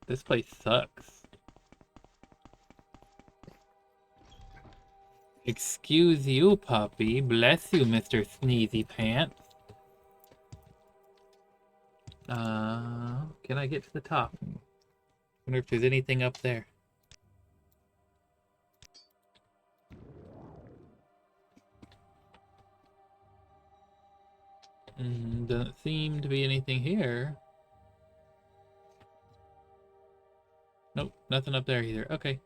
This place sucks. Excuse you, puppy. Bless you, Mr. Sneezy Pants. Can I get to the top? Wonder if there's anything up there. Doesn't seem to be anything here. Nope, nothing up there either. Okay.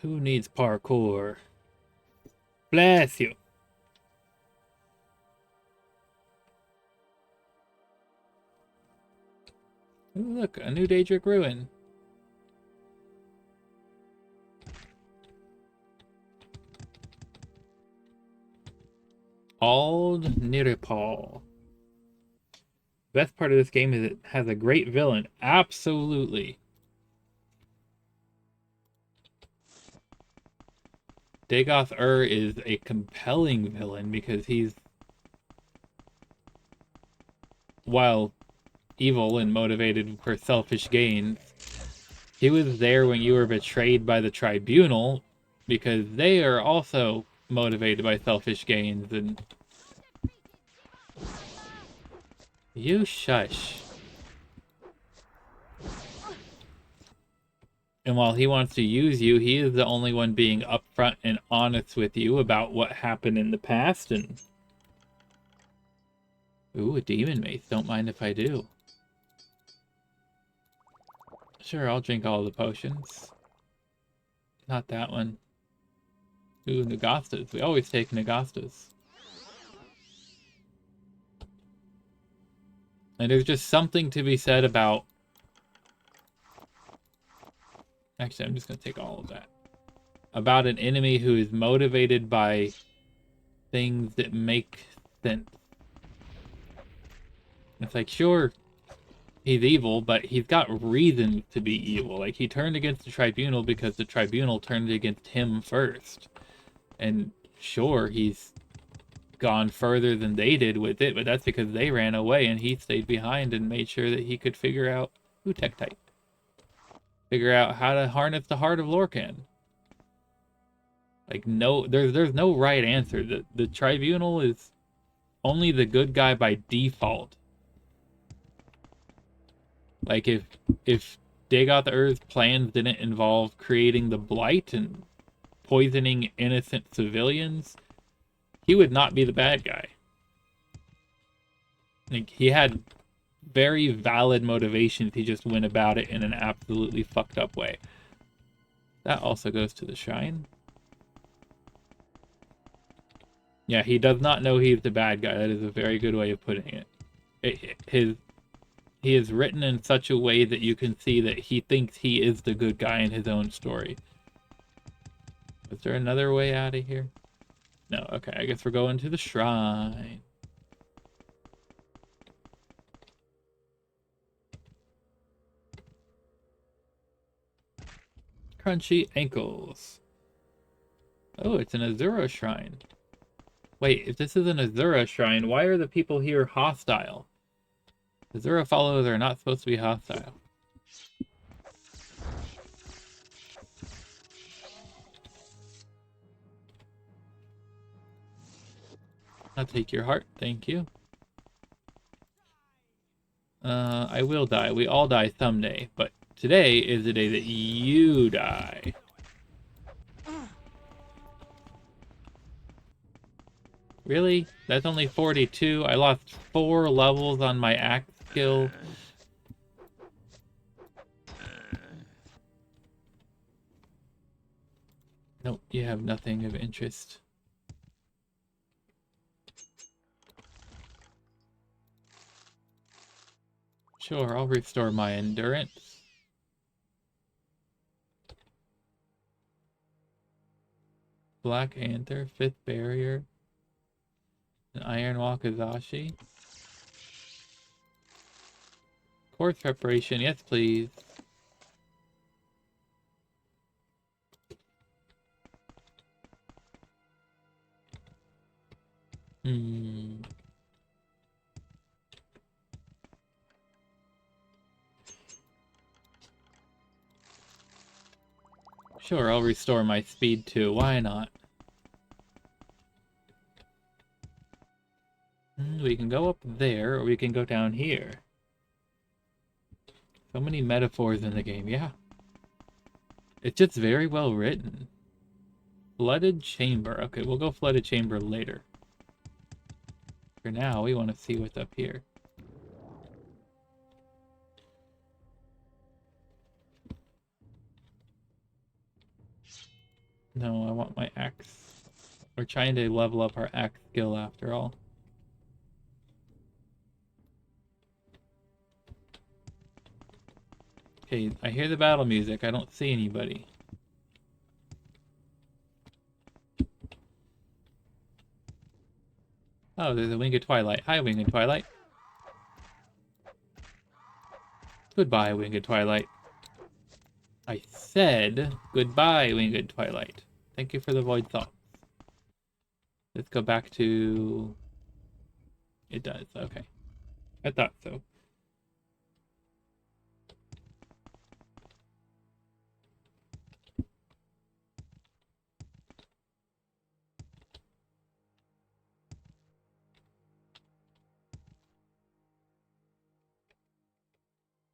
Who needs parkour? Bless you. Ooh, look, a new Daedric ruin. Ald Niripal. Best part of this game is it has a great villain. Absolutely. Dagoth is a compelling villain because he's, while evil and motivated for selfish gains, he was there when you were betrayed by the Tribunal because they are also motivated by selfish gains. And you shush. And while he wants to use you, he is the only one being upfront and honest with you about what happened in the past. And ooh, a demon mace. Don't mind if I do. Sure, I'll drink all the potions. Not that one. Ooh, Nagostas. We always take Nagostas. And there's just something to be said about... Actually, I'm just going to take all of that. About an enemy who is motivated by things that make sense. It's like, sure, he's evil, but he's got reason to be evil. Like, he turned against the Tribunal because the Tribunal turned against him first. And sure, he's gone further than they did with it, but that's because they ran away and he stayed behind and made sure that he could figure out... Ooh, tech type. Figure out how to harness the heart of Lorcan. Like, no, there's no right answer. The Tribunal is only the good guy by default. Like, if Dagoth's plans didn't involve creating the Blight and poisoning innocent civilians, he would not be the bad guy. Like, he had very valid motivations. He just went about it in an absolutely fucked up way. That also goes to the shrine. Yeah, he does not know he's the bad guy. That is a very good way of putting it. He is written in such a way that you can see that he thinks he is the good guy in his own story. Is there another way out of here? No, okay, I guess we're going to the shrine. Crunchy ankles. Oh, it's an Azura shrine. Wait, if this is an Azura shrine, why are the people here hostile? Azura followers are not supposed to be hostile. I'll take your heart, thank you. I will die. We all die someday, but today is the day that you die. Really? That's only 42? I lost 4 levels on my axe skill. Nope, you have nothing of interest. Sure, I'll restore my endurance. Black Anther, 5th barrier. An Iron Wakazashi. Course preparation, yes please. Sure, I'll restore my speed too. Why not? We can go up there, or we can go down here. So many metaphors in the game, yeah. It's just very well written. Flooded chamber. Okay, we'll go flooded chamber later. For now, we want to see what's up here. No, I want my axe. We're trying to level up our axe skill after all. Okay, I hear the battle music. I don't see anybody. Oh, there's a Winged Twilight. Hi, Winged Twilight. Goodbye, Winged Twilight. I said goodbye, Winged Twilight. Thank you for the void thoughts. Let's go back to... It does, okay. I thought so.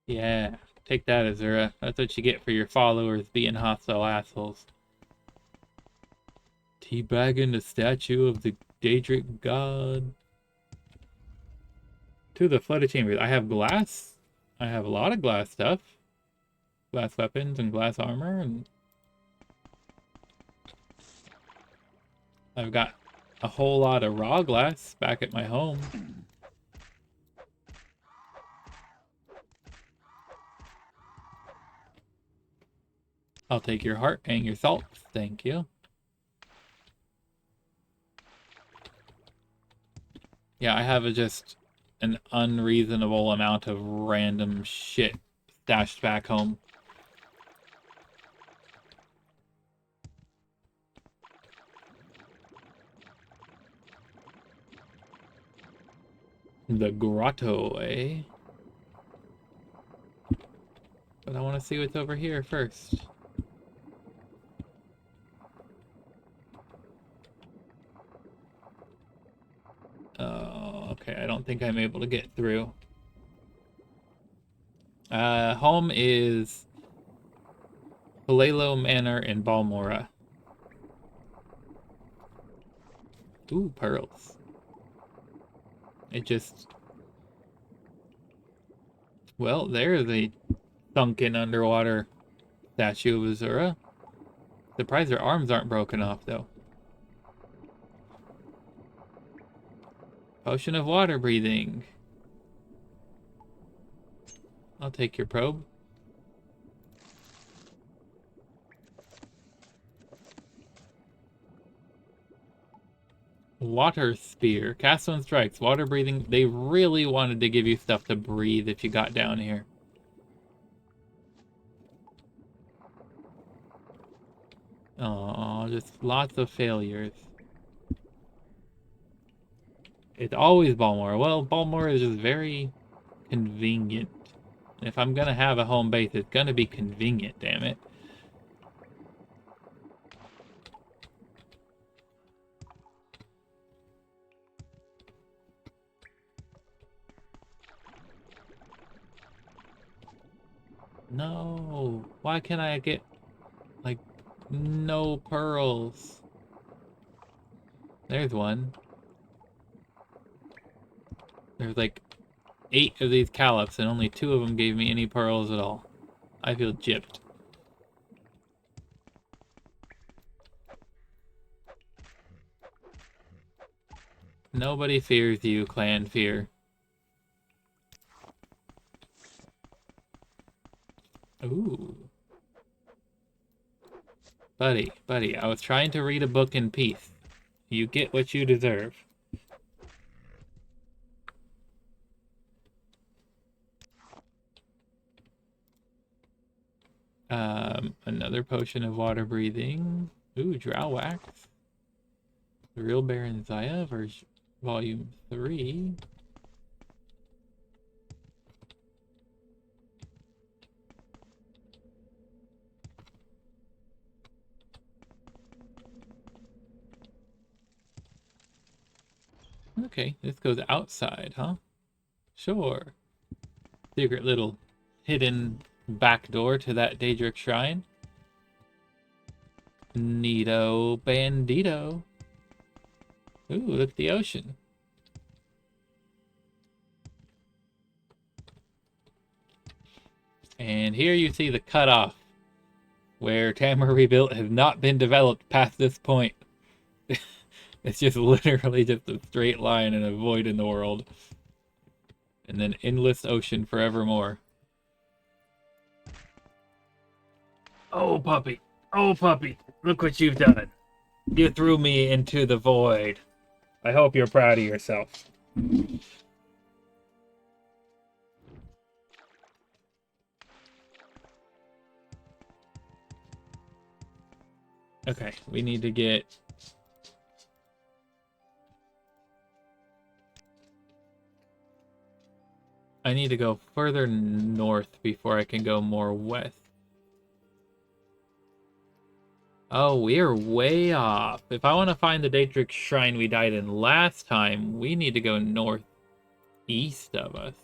Yeah, take that, Azura. That's what you get for your followers being hostile assholes. Teabagging the statue of the Daedric god. To the flooded chambers. I have glass. I have a lot of glass stuff. Glass weapons and glass armor, and I've got a whole lot of raw glass back at my home. I'll take your heart and your salt. Thank you. Yeah, I have just an unreasonable amount of random shit stashed back home. The grotto, eh? But I want to see what's over here first. Oh, okay, I don't think I'm able to get through. Home is Palelo Manor in Balmora. Ooh, pearls. It just... Well, there's a sunken underwater statue of Azura. Surprised her arms aren't broken off, though. Potion of water breathing. I'll take your probe. Water spear. Cast one strikes. Water breathing. They really wanted to give you stuff to breathe if you got down here. Oh, just lots of failures. It's always Balmora. Well, Balmora is just very convenient. If I'm gonna have a home base, it's gonna be convenient, damn it. No, why can't I get, like, no pearls? There's one. There's like 8 of these callops, and only 2 of them gave me any pearls at all. I feel gypped. Nobody fears you, Clan Fear. Ooh. Buddy, I was trying to read a book in peace. You get what you deserve. Another potion of water breathing. Ooh, drow wax. The Real Baron Zaya, Volume 3. Okay, this goes outside, huh? Sure. Secret little hidden back door to that Daedric shrine. Neato bandito. Ooh, look at the ocean. And here you see the cutoff, where Tamriel Rebuilt has not been developed past this point. It's just literally just a straight line and a void in the world. And then endless ocean forevermore. Oh, puppy. Oh, puppy. Look what you've done. You threw me into the void. I hope you're proud of yourself. Okay, we need to get... I need to go further north before I can go more west. Oh, we're way off. If I want to find the Daedric shrine we died in last time, we need to go northeast of us.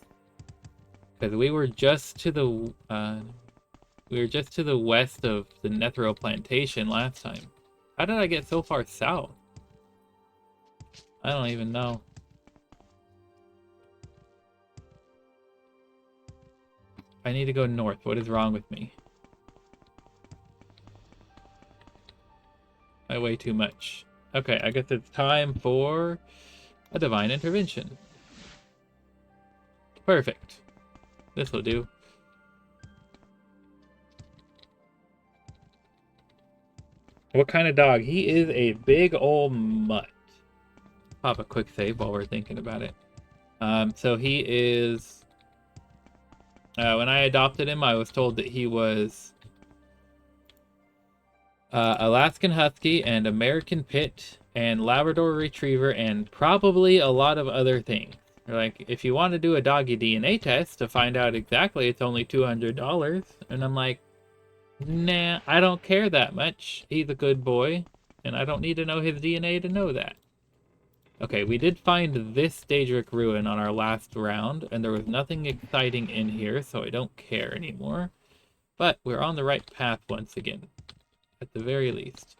Because we were just to the west of the Netheril plantation last time. How did I get so far south? I don't even know. I need to go north. What is wrong with me? I weigh too much. Okay, I guess it's time for a divine intervention. Perfect. This will do. What kind of dog? He is a big old mutt. Pop a quick save while we're thinking about it. So he is... when I adopted him, I was told that he was Alaskan Husky and American Pit and Labrador Retriever and probably a lot of other things. Like, if you want to do a doggy DNA test to find out exactly, it's only $200. And I'm like, nah, I don't care that much. He's a good boy, and I don't need to know his DNA to know that. Okay, we did find this Daedric ruin on our last round, and there was nothing exciting in here, so I don't care anymore. But we're on the right path once again, at the very least.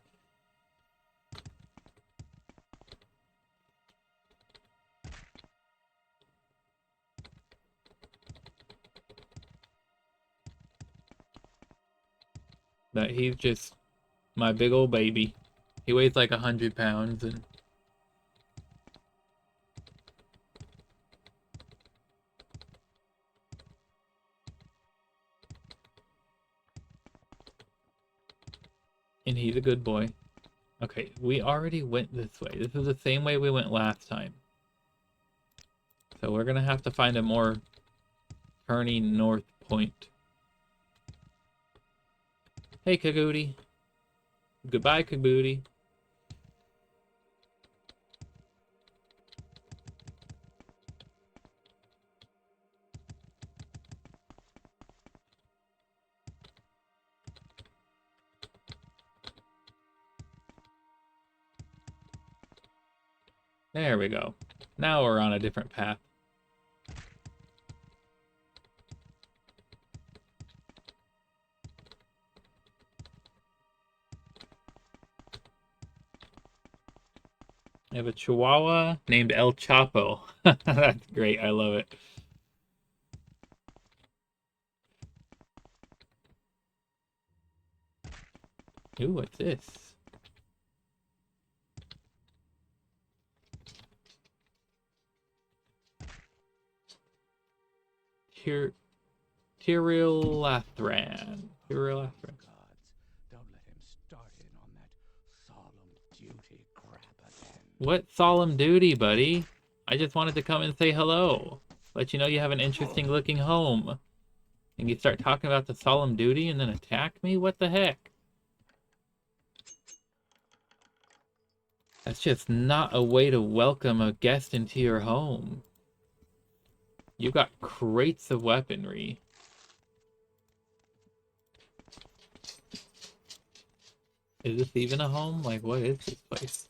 But he's just my big old baby. He weighs like 100 pounds, and he's a good boy. Okay, we already went this way. This is the same way we went last time. So we're gonna have to find a more turning north point. Hey, Kagoody. Goodbye, Kagoody. There we go. Now we're on a different path. I have a Chihuahua named El Chapo. That's great. I love it. Ooh, what's this? Tamriel Rebuilt. Gods, don't let him start in on that solemn duty crap again. What solemn duty, buddy? I just wanted to come and say hello. Let you know you have an interesting looking home. And you start talking about the solemn duty and then attack me? What the heck? That's just not a way to welcome a guest into your home. You got crates of weaponry. Is this even a home? Like, what is this place?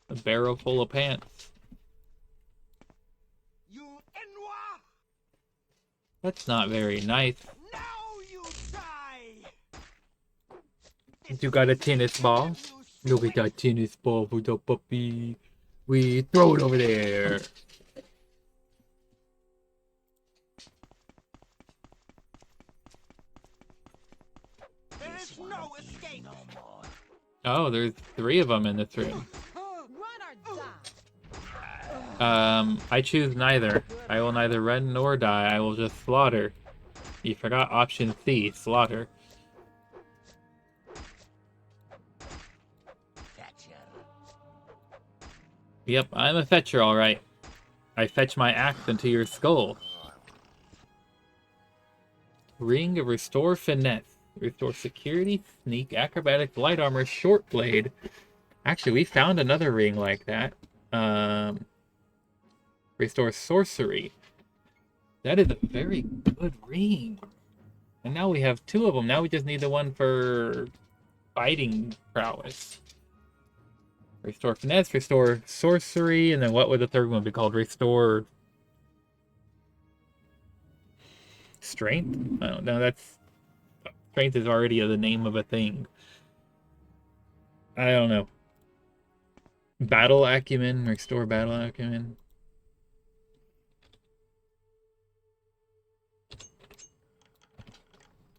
A barrel full of pants. You Enwa! That's not very nice. Now you die! You got a tennis ball? Look at that tennis ball for the puppy. We throw it over there. There is no escape! Oh, there's 3 of them in this room. Run or die. I choose neither. I will neither run nor die. I will just slaughter. You forgot option C, slaughter. Yep, I'm a fetcher, alright. I fetch my axe into your skull. Ring of Restore Finesse. Restore Security, Sneak, Acrobatics, Light Armor, Short Blade. Actually, we found another ring like that. Restore Sorcery. That is a very good ring. And now we have 2 of them. Now we just need the one for fighting prowess. Restore Finesse, Restore Sorcery, and then what would the third one be called? Restore Strength? I don't know. That's Strength is already the name of a thing. I don't know. Battle Acumen, Restore Battle Acumen.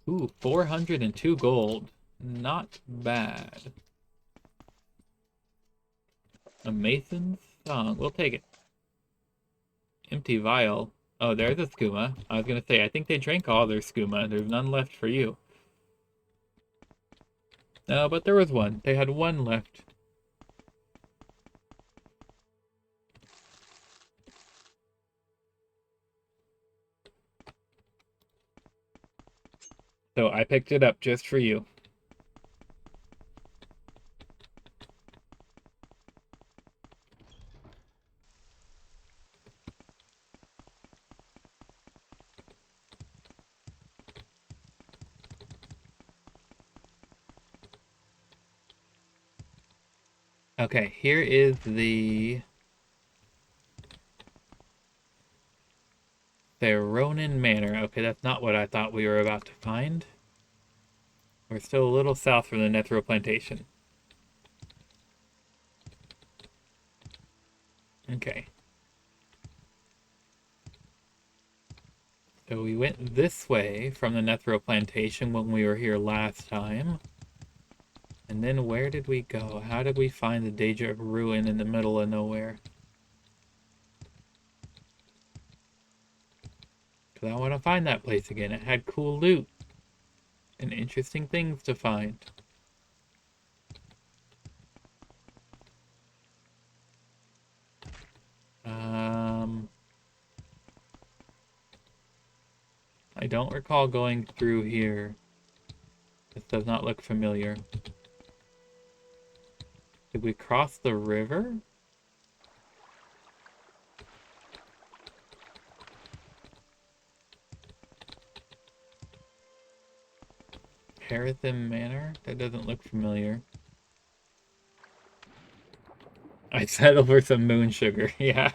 Ooh, 402 gold. Not bad. A Mason's Song. We'll take it. Empty vial. Oh, there's a skooma. I was going to say, I think they drank all their skooma. There's none left for you. No, but there was one. They had one left. So I picked it up just for you. Okay, here is the Ronin Manor. Okay, that's not what I thought we were about to find. We're still a little south from the Netheril Plantation. Okay. So we went this way from the Netheril Plantation when we were here last time. And then where did we go? How did we find the Daedra ruin in the middle of nowhere? Because I want to find that place again. It had cool loot and interesting things to find. I don't recall going through here. This does not look familiar. Did we cross the river? Parathim Manor? That doesn't look familiar. I settled for some moon sugar, yeah.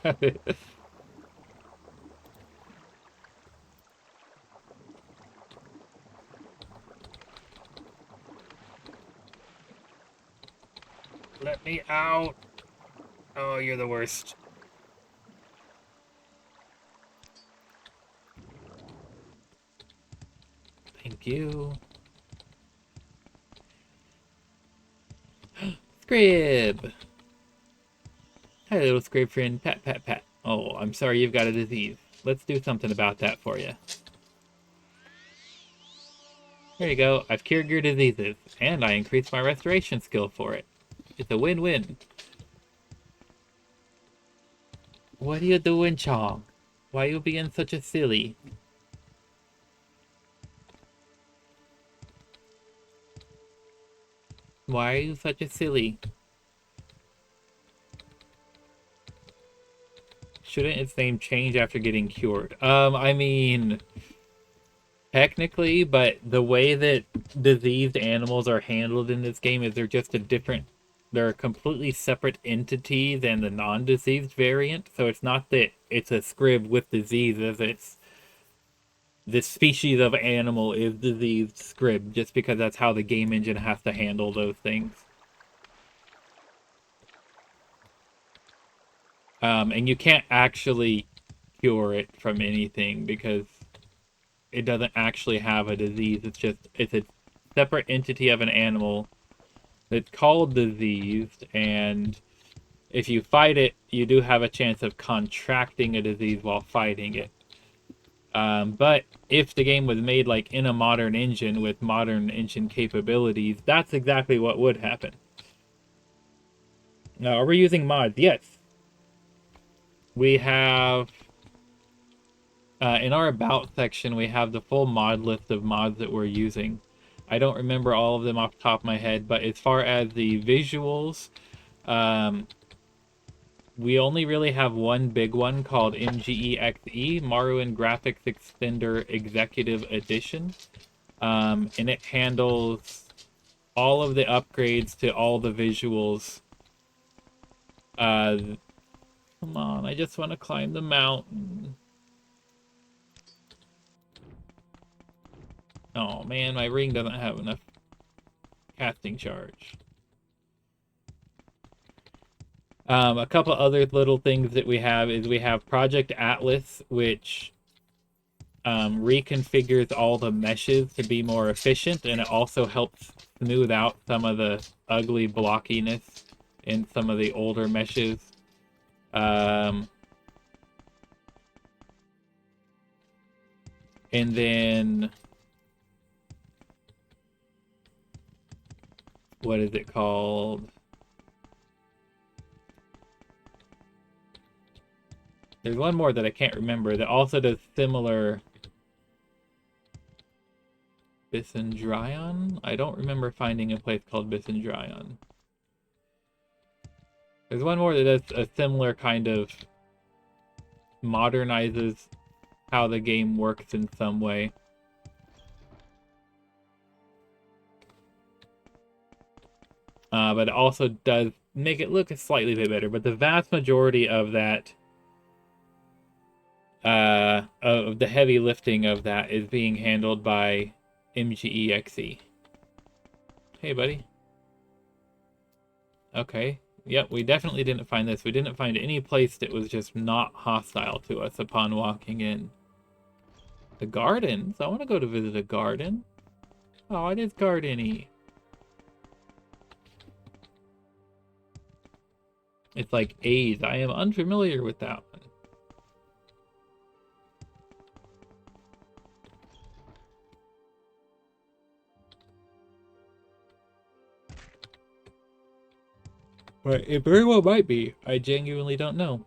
Let me out! Oh, you're the worst. Thank you. Scrib! Hi, little Scrib friend. Pat, pat, pat. Oh, I'm sorry you've got a disease. Let's do something about that for you. There you go. I've cured your diseases, and I increased my restoration skill for it. It's a win-win. What are you doing, Chong? Why are you being such a silly? Why are you such a silly? Shouldn't its name change after getting cured? I mean, technically, but the way that diseased animals are handled in this game is they're just a different they're a completely separate entity than the non-diseased variant. So it's not that it's a scrib with diseases, it's this species of animal is diseased scrib, just because that's how the game engine has to handle those things. And you can't actually cure it from anything because it doesn't actually have a disease. It's a separate entity of an animal that's called diseased, and if you fight it, you do have a chance of contracting a disease while fighting it. But if the game was made like in a modern engine with modern engine capabilities, that's exactly what would happen. Now, are we using mods? Yes. We have, in our About section, we have the full mod list of mods that we're using. I don't remember all of them off the top of my head, but as far as the visuals, we only really have one big one called MGE XE, Morrowind Graphics Extender Executive Edition. And it handles all of the upgrades to all the visuals. Come on, I just want to climb the mountain. Oh man, my ring doesn't have enough casting charge. A couple other little things that we have is we have Project Atlas, which reconfigures all the meshes to be more efficient, and it also helps smooth out some of the ugly blockiness in some of the older meshes. And then what is it called? There's one more that I can't remember that also does similar. Bisendryon? I don't remember finding a place called Bisendryon. There's one more that does a similar kind of modernizes how the game works in some way. But it also does make it look a slightly bit better. But the vast majority of that, of the heavy lifting of that, is being handled by MGE XE. Hey, buddy. Okay. Yep, we definitely didn't find this. We didn't find any place that was just not hostile to us upon walking in. The gardens? I want to go to visit a garden. Oh, it is garden-y. It's like AIDS. I am unfamiliar with that one. But it very well might be. I genuinely don't know.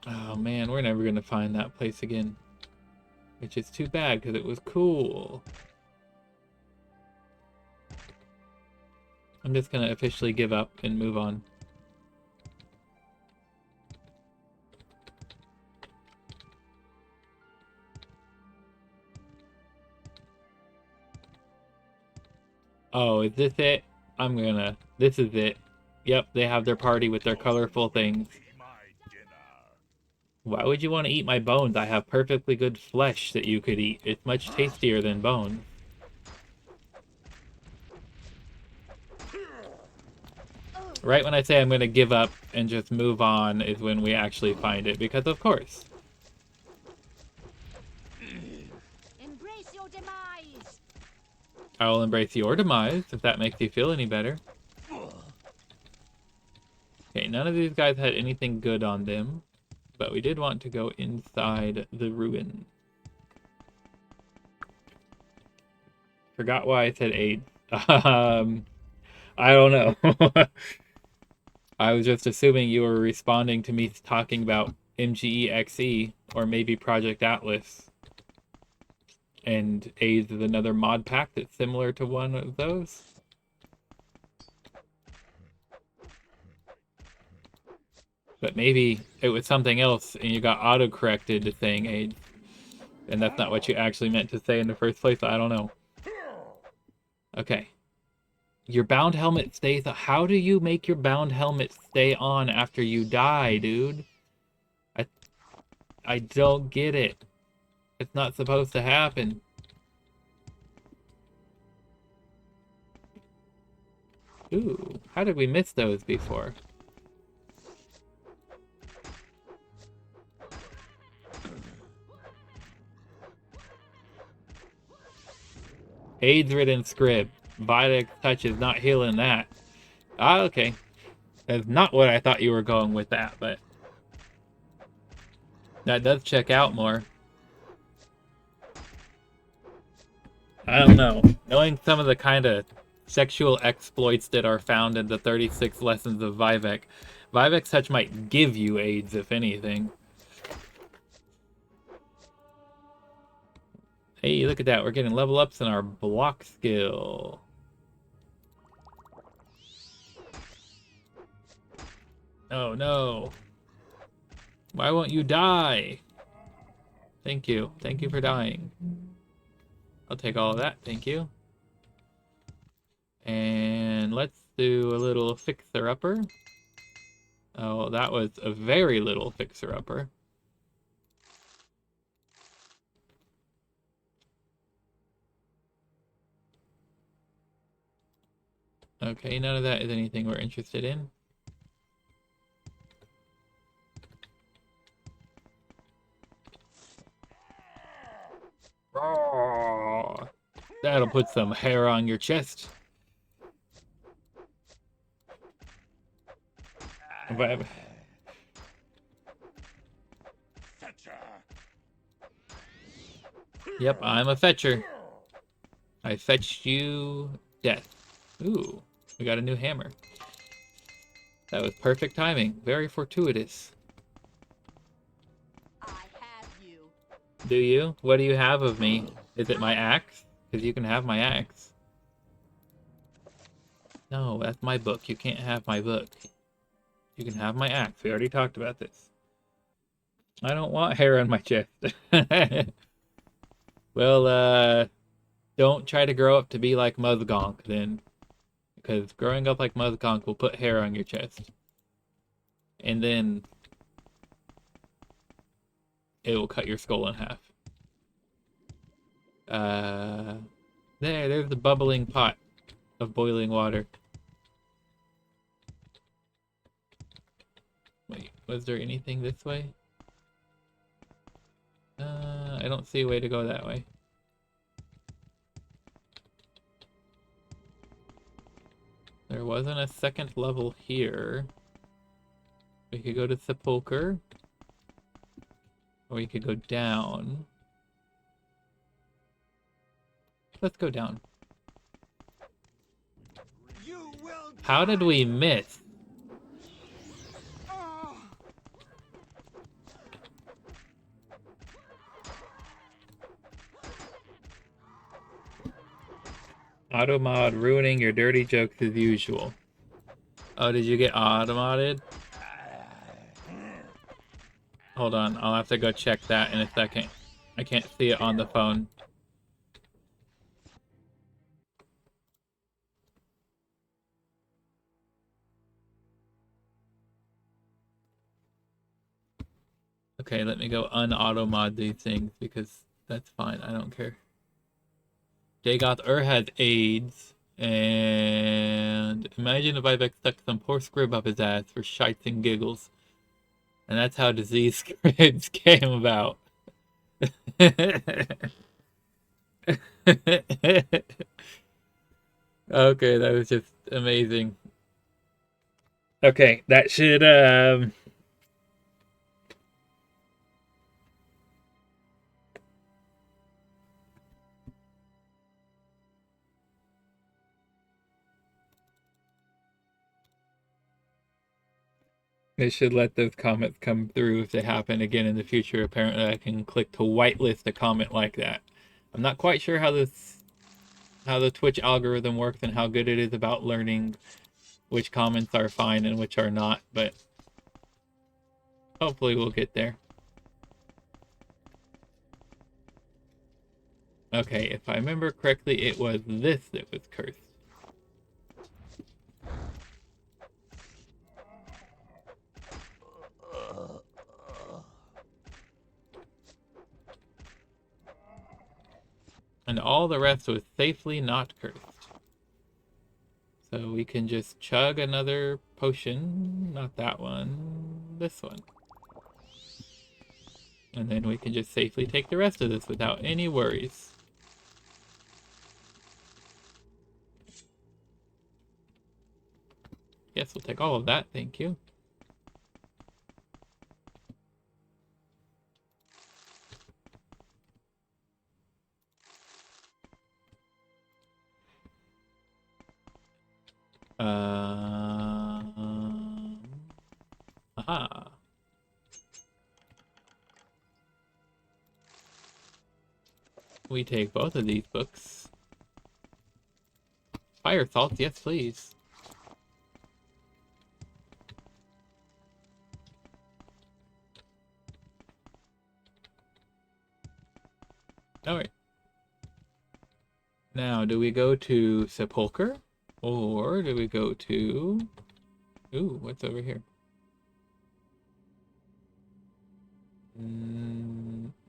Oh man, we're never going to find that place again. Which is too bad, because it was cool. I'm just going to officially give up and move on. Oh, is this it? This is it. Yep, they have their party with their colorful things. Why would you want to eat my bones? I have perfectly good flesh that you could eat. It's much tastier than bones. Right when I say I'm going to give up and just move on is when we actually find it, because of course. Embrace your demise. I will embrace your demise, if that makes you feel any better. Okay, none of these guys had anything good on them, but we did want to go inside the ruin. Forgot why I said AIDS. I don't know. I was just assuming you were responding to me talking about MGE XE, or maybe Project Atlas. And AIDS is another mod pack that's similar to one of those. But maybe it was something else and you got auto-corrected to saying AIDS. And that's not what you actually meant to say in the first place. I don't know. Okay. Your bound helmet stays. How do you make your bound helmet stay on after you die, dude? I don't get it. It's not supposed to happen. Ooh, how did we miss those before? AIDS-ridden scrib. Videx touch is not healing that. Ah, okay. That's not what I thought you were going with that, but that does check out more. I don't know. Knowing some of the kind of sexual exploits that are found in the 36 lessons of Vivek, Vivek's touch might give you AIDS, if anything. Hey, look at that. We're getting level ups in our block skill. Oh, no. Why won't you die? Thank you. Thank you for dying. I'll take all of that. Thank you. And let's do a little fixer-upper. Oh, that was a very little fixer-upper. Okay, none of that is anything we're interested in. Oh, that'll put some hair on your chest. But, yep, I'm a fetcher. I fetched you death. Ooh, we got a new hammer. That was perfect timing. Very fortuitous. I have you. Do you? What do you have of me? Is it my axe? Because you can have my axe. No, that's my book. You can't have my book. You can have my axe. We already talked about this. I don't want hair on my chest. Well, don't try to grow up to be like Muzgonk then. Because growing up like Muzgonk will put hair on your chest. And then it will cut your skull in half. There's the bubbling pot of boiling water. Wait, was there anything this way? I don't see a way to go that way. There wasn't a second level here. We could go to Sepulcher. Or we could go down. Let's go down. You will How did we miss? Oh. Automod ruining your dirty jokes as usual. Oh, did you get automodded? Hold on, I'll have to go check that in a second. I can't see it on the phone. Okay, let me go un-automod these things because that's fine, I don't care. Dagoth has AIDS, and imagine if I've stuck some poor scrib up his ass for shites and giggles. And that's how disease scribs came about. Okay, that was just amazing. Okay, that should they should let those comments come through if they happen again in the future. Apparently I can click to whitelist a comment like that. I'm not quite sure how the Twitch algorithm works and how good it is about learning which comments are fine and which are not, but hopefully we'll get there. Okay, if I remember correctly, it was this that was cursed. And all the rest was safely not cursed. So we can just chug another potion. Not that one. This one. And then we can just safely take the rest of this without any worries. Yes, we'll take all of that, thank you. Aha. We take both of these books. Fire salts, yes please. Alright. Now, do we go to Sepulcher? Or do we go to... Ooh, what's over here?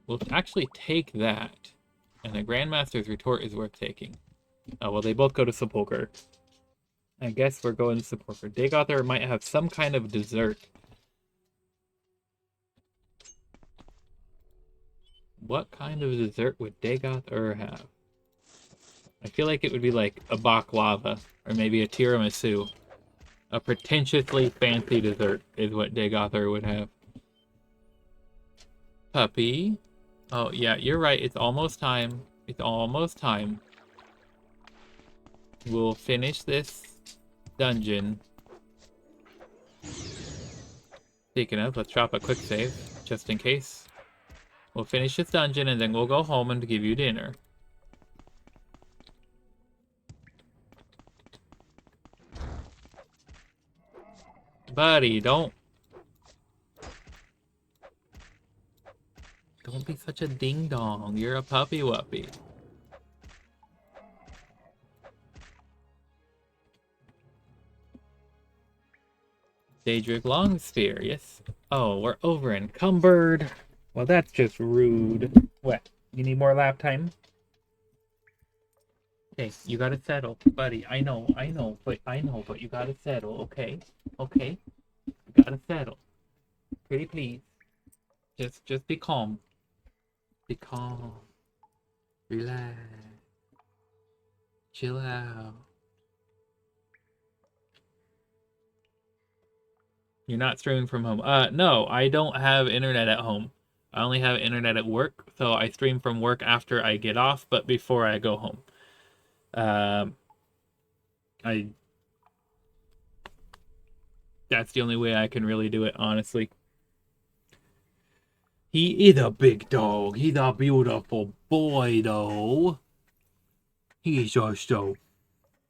We'll actually take that. And the Grandmaster's Retort is worth taking. Oh, well, they both go to Sepulcher. I guess we're going to Sepulcher. Daedra might have some kind of dessert. What kind of dessert would Daedra have? I feel like it would be like a baklava, or maybe a tiramisu. A pretentiously fancy dessert is what Daedra would have. Puppy. Oh, yeah, you're right. It's almost time. It's almost time. We'll finish this dungeon. Speaking of, let's drop a quick save, just in case. We'll finish this dungeon, and then we'll go home and give you dinner. Buddy, don't be such a ding-dong. You're a puppy-wuppy. Daedric Longspear, yes. Oh, we're over encumbered. Well, that's just rude. What? You need more lap time? Okay, you gotta settle, buddy. I know, but you gotta settle, okay? Okay? You gotta settle. Pretty please. Just be calm. Be calm. Relax. Chill out. You're not streaming from home. No, I don't have internet at home. I only have internet at work, so I stream from work after I get off, but before I go home. That's the only way I can really do it, honestly. He is a big dog. He's a beautiful boy, though. He's just so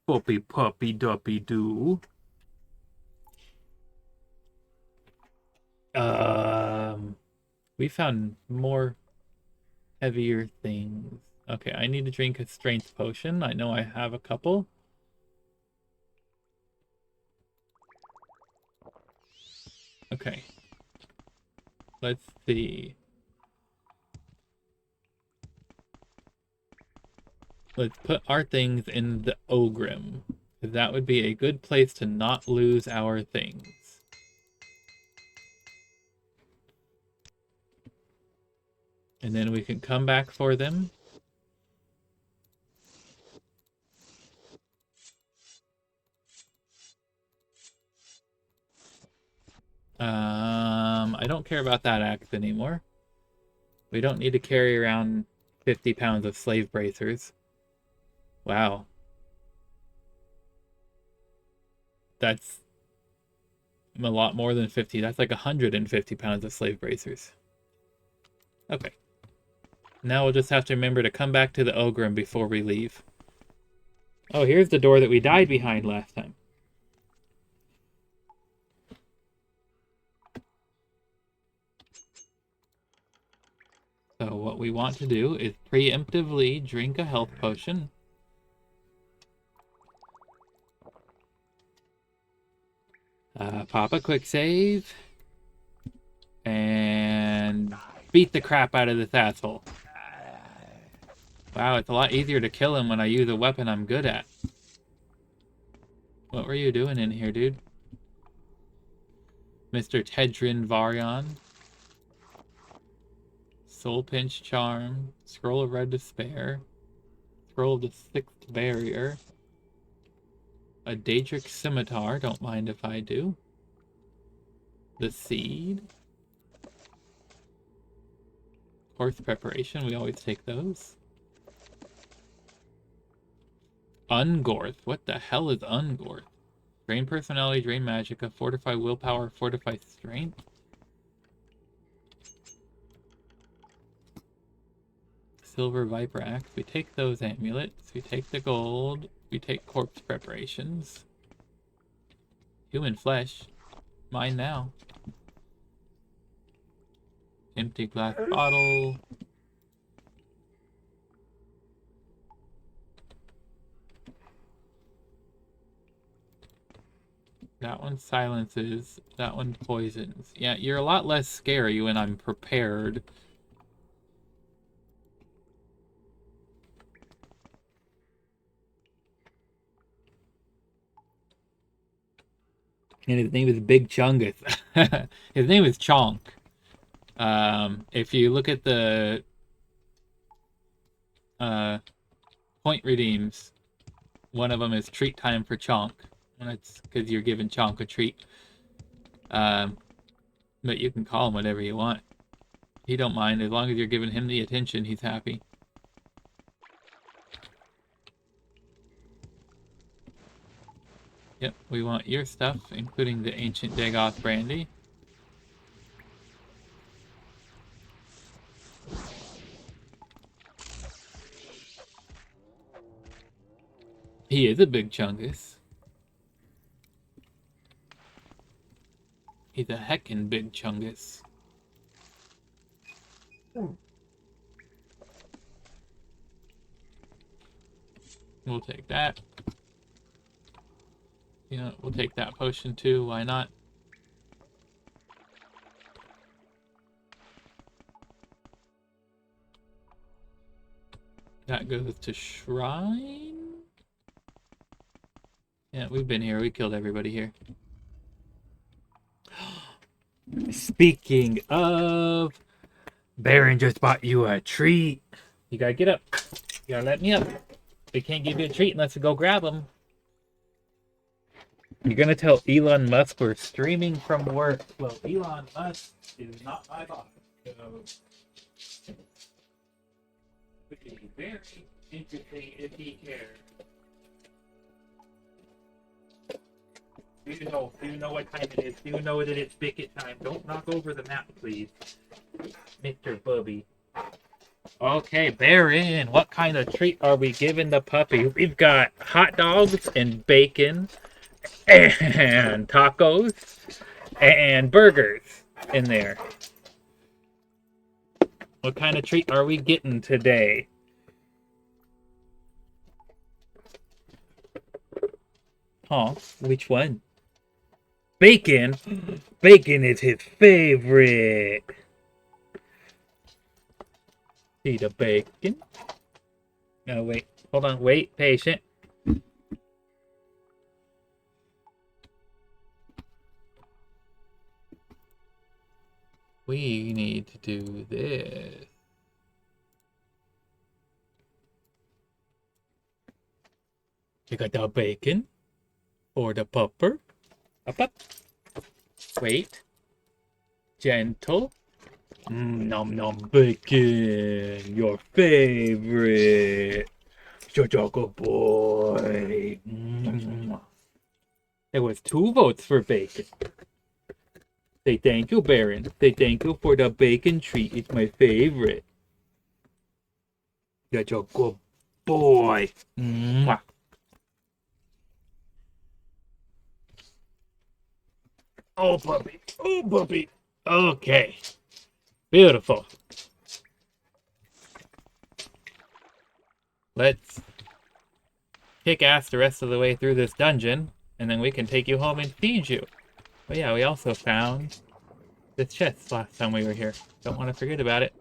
puppy duppy doo. We found more heavier things. Okay, I need to drink a strength potion. I know I have a couple. Okay. Let's see. Let's put our things in the Ogrim. That would be a good place to not lose our things. And then we can come back for them. I don't care about that axe anymore. We don't need to carry around 50 pounds of slave bracers. Wow. That's a lot more than 50. That's like 150 pounds of slave bracers. Okay. Now we'll just have to remember to come back to the Ogrim before we leave. Oh, here's the door that we died behind last time. So what we want to do is preemptively drink a health potion. Pop a quick save. And beat the crap out of this asshole. Wow, it's a lot easier to kill him when I use a weapon I'm good at. What were you doing in here, dude? Mr. Tedrin Varyon. Soul Pinch Charm. Scroll of Red Despair. Scroll of the Sixth Barrier. A Daedric Scimitar, don't mind if I do. The Seed. Horse Preparation, we always take those. Ungorth, what the hell is Ungorth? Drain Personality, Drain Magicka, Fortify Willpower, Fortify Strength. Silver Viper Axe, we take those amulets, we take the gold, we take corpse preparations. Human flesh, mine now. Empty glass bottle. That one silences, that one poisons. Yeah, you're a lot less scary when I'm prepared. And his name is Big Chungus. His name is Chonk. If you look at the point redeems, one of them is treat time for Chonk. And that's because you're giving Chonk a treat. But you can call him whatever you want. He don't mind. As long as you're giving him the attention, he's happy. Yep, we want your stuff, including the Ancient Dagoth Brandy. He is a big chungus. He's a heckin' big chungus. We'll take that. You know, we'll take that potion too, why not? That goes to Shrine? Yeah, we've been here. We killed everybody here. Speaking of, Baron just bought you a treat. You gotta get up. You gotta let me up. They can't give you a treat unless you go grab them. You're gonna tell Elon Musk we're streaming from work. Well, Elon Musk is not my boss, so it would be very interesting if he cared. Do you know what time it is? Do you know that it's Bicket time? Don't knock over the map, please. Mr. Bubby. Okay, Baron, what kind of treat are we giving the puppy? We've got hot dogs and bacon and tacos and burgers in there. What kind of treat are we getting today? Huh? Which one? Bacon? Bacon is his favorite. See the bacon? No, wait. Hold on. Wait. Patient. We need to do this. You got the bacon or the pupper. Up. Wait. Gentle. Nom nom bacon. Your favorite. Such a good boy. There was 2 votes for bacon. Say thank you, Baron. Say thank you for the bacon treat. It's my favorite. You're a good boy. Mwah. Oh, puppy. Oh, puppy. Okay. Beautiful. Let's kick ass the rest of the way through this dungeon, and then we can take you home and feed you. But yeah, we also found this chest last time we were here. Don't want to forget about it.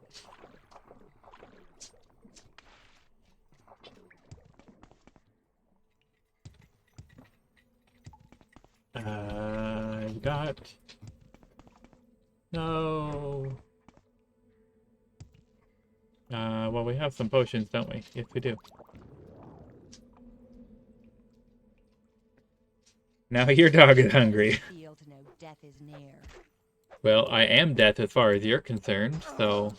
got? No. Well, we have some potions, don't we? Yes, we do. Now your dog is hungry. Feel to know death is near. Well, I am death as far as you're concerned, so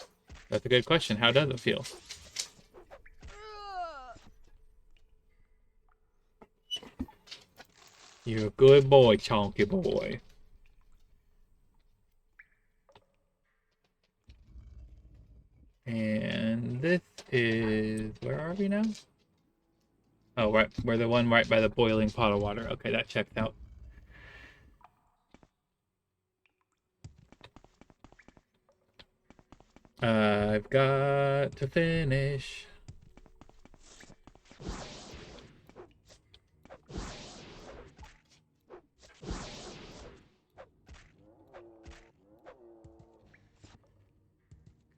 that's a good question. How does it feel? You're a good boy, chonky boy. And this is... where are we now? Oh, right. We're the one right by the boiling pot of water. Okay, that checks out. I've got to finish.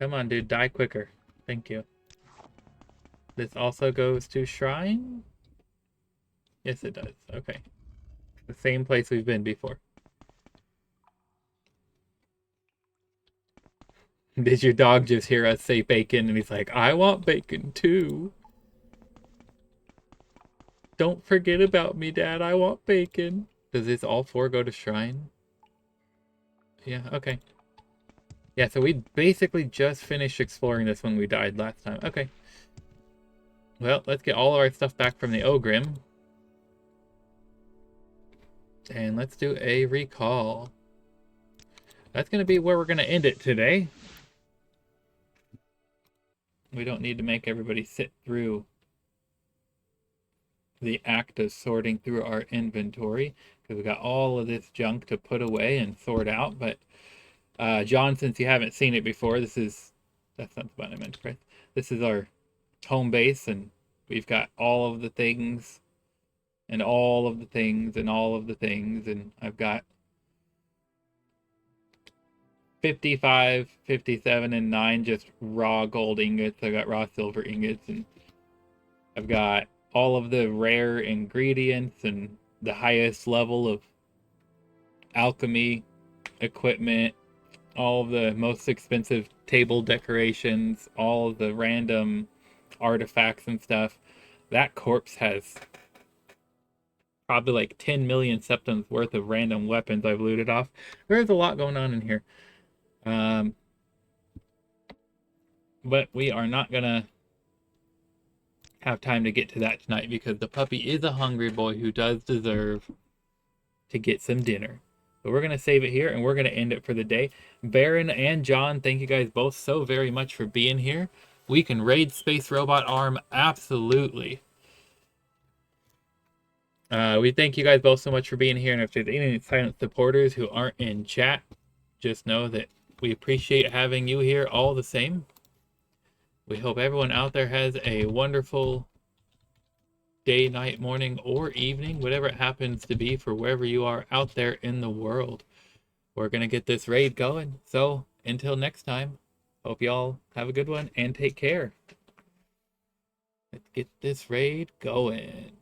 Come on, dude. Die quicker. Thank you. This also goes to Shrine? Yes, it does. Okay. The same place we've been before. Did your dog just hear us say bacon? And he's like, I want bacon too. Don't forget about me, Dad. I want bacon. Does this all four go to Shrine? Yeah, okay. Yeah, so we basically just finished exploring this when we died last time. Okay. Well, let's get all of our stuff back from the Ogrim. And let's do a recall. That's going to be where we're going to end it today. We don't need to make everybody sit through the act of sorting through our inventory, because we got all of this junk to put away and sort out. But John, since you haven't seen it before, that's not the button I meant to press. This is our home base, and we've got all of the things and all of the things and all of the things, and I've got 55, 57, and 9 just raw gold ingots. I got raw silver ingots, and I've got all of the rare ingredients and the highest level of alchemy equipment, all of the most expensive table decorations, all of the random artifacts and stuff. That corpse has probably like 10 million septums worth of random weapons I've looted off. There's a lot going on in here. But we are not gonna have time to get to that tonight, because the puppy is a hungry boy who does deserve to get some dinner. But we're gonna save it here, and we're gonna end it for the day. Baron and John, thank you guys both so very much for being here. We can raid Space Robot Arm, absolutely. We thank you guys both so much for being here, and if there's any silent supporters who aren't in chat, just know that we appreciate having you here all the same. We hope everyone out there has a wonderful day, night, morning, or evening, whatever it happens to be for wherever you are out there in the world. We're going to get this raid going. So until next time, hope y'all have a good one and take care. Let's get this raid going.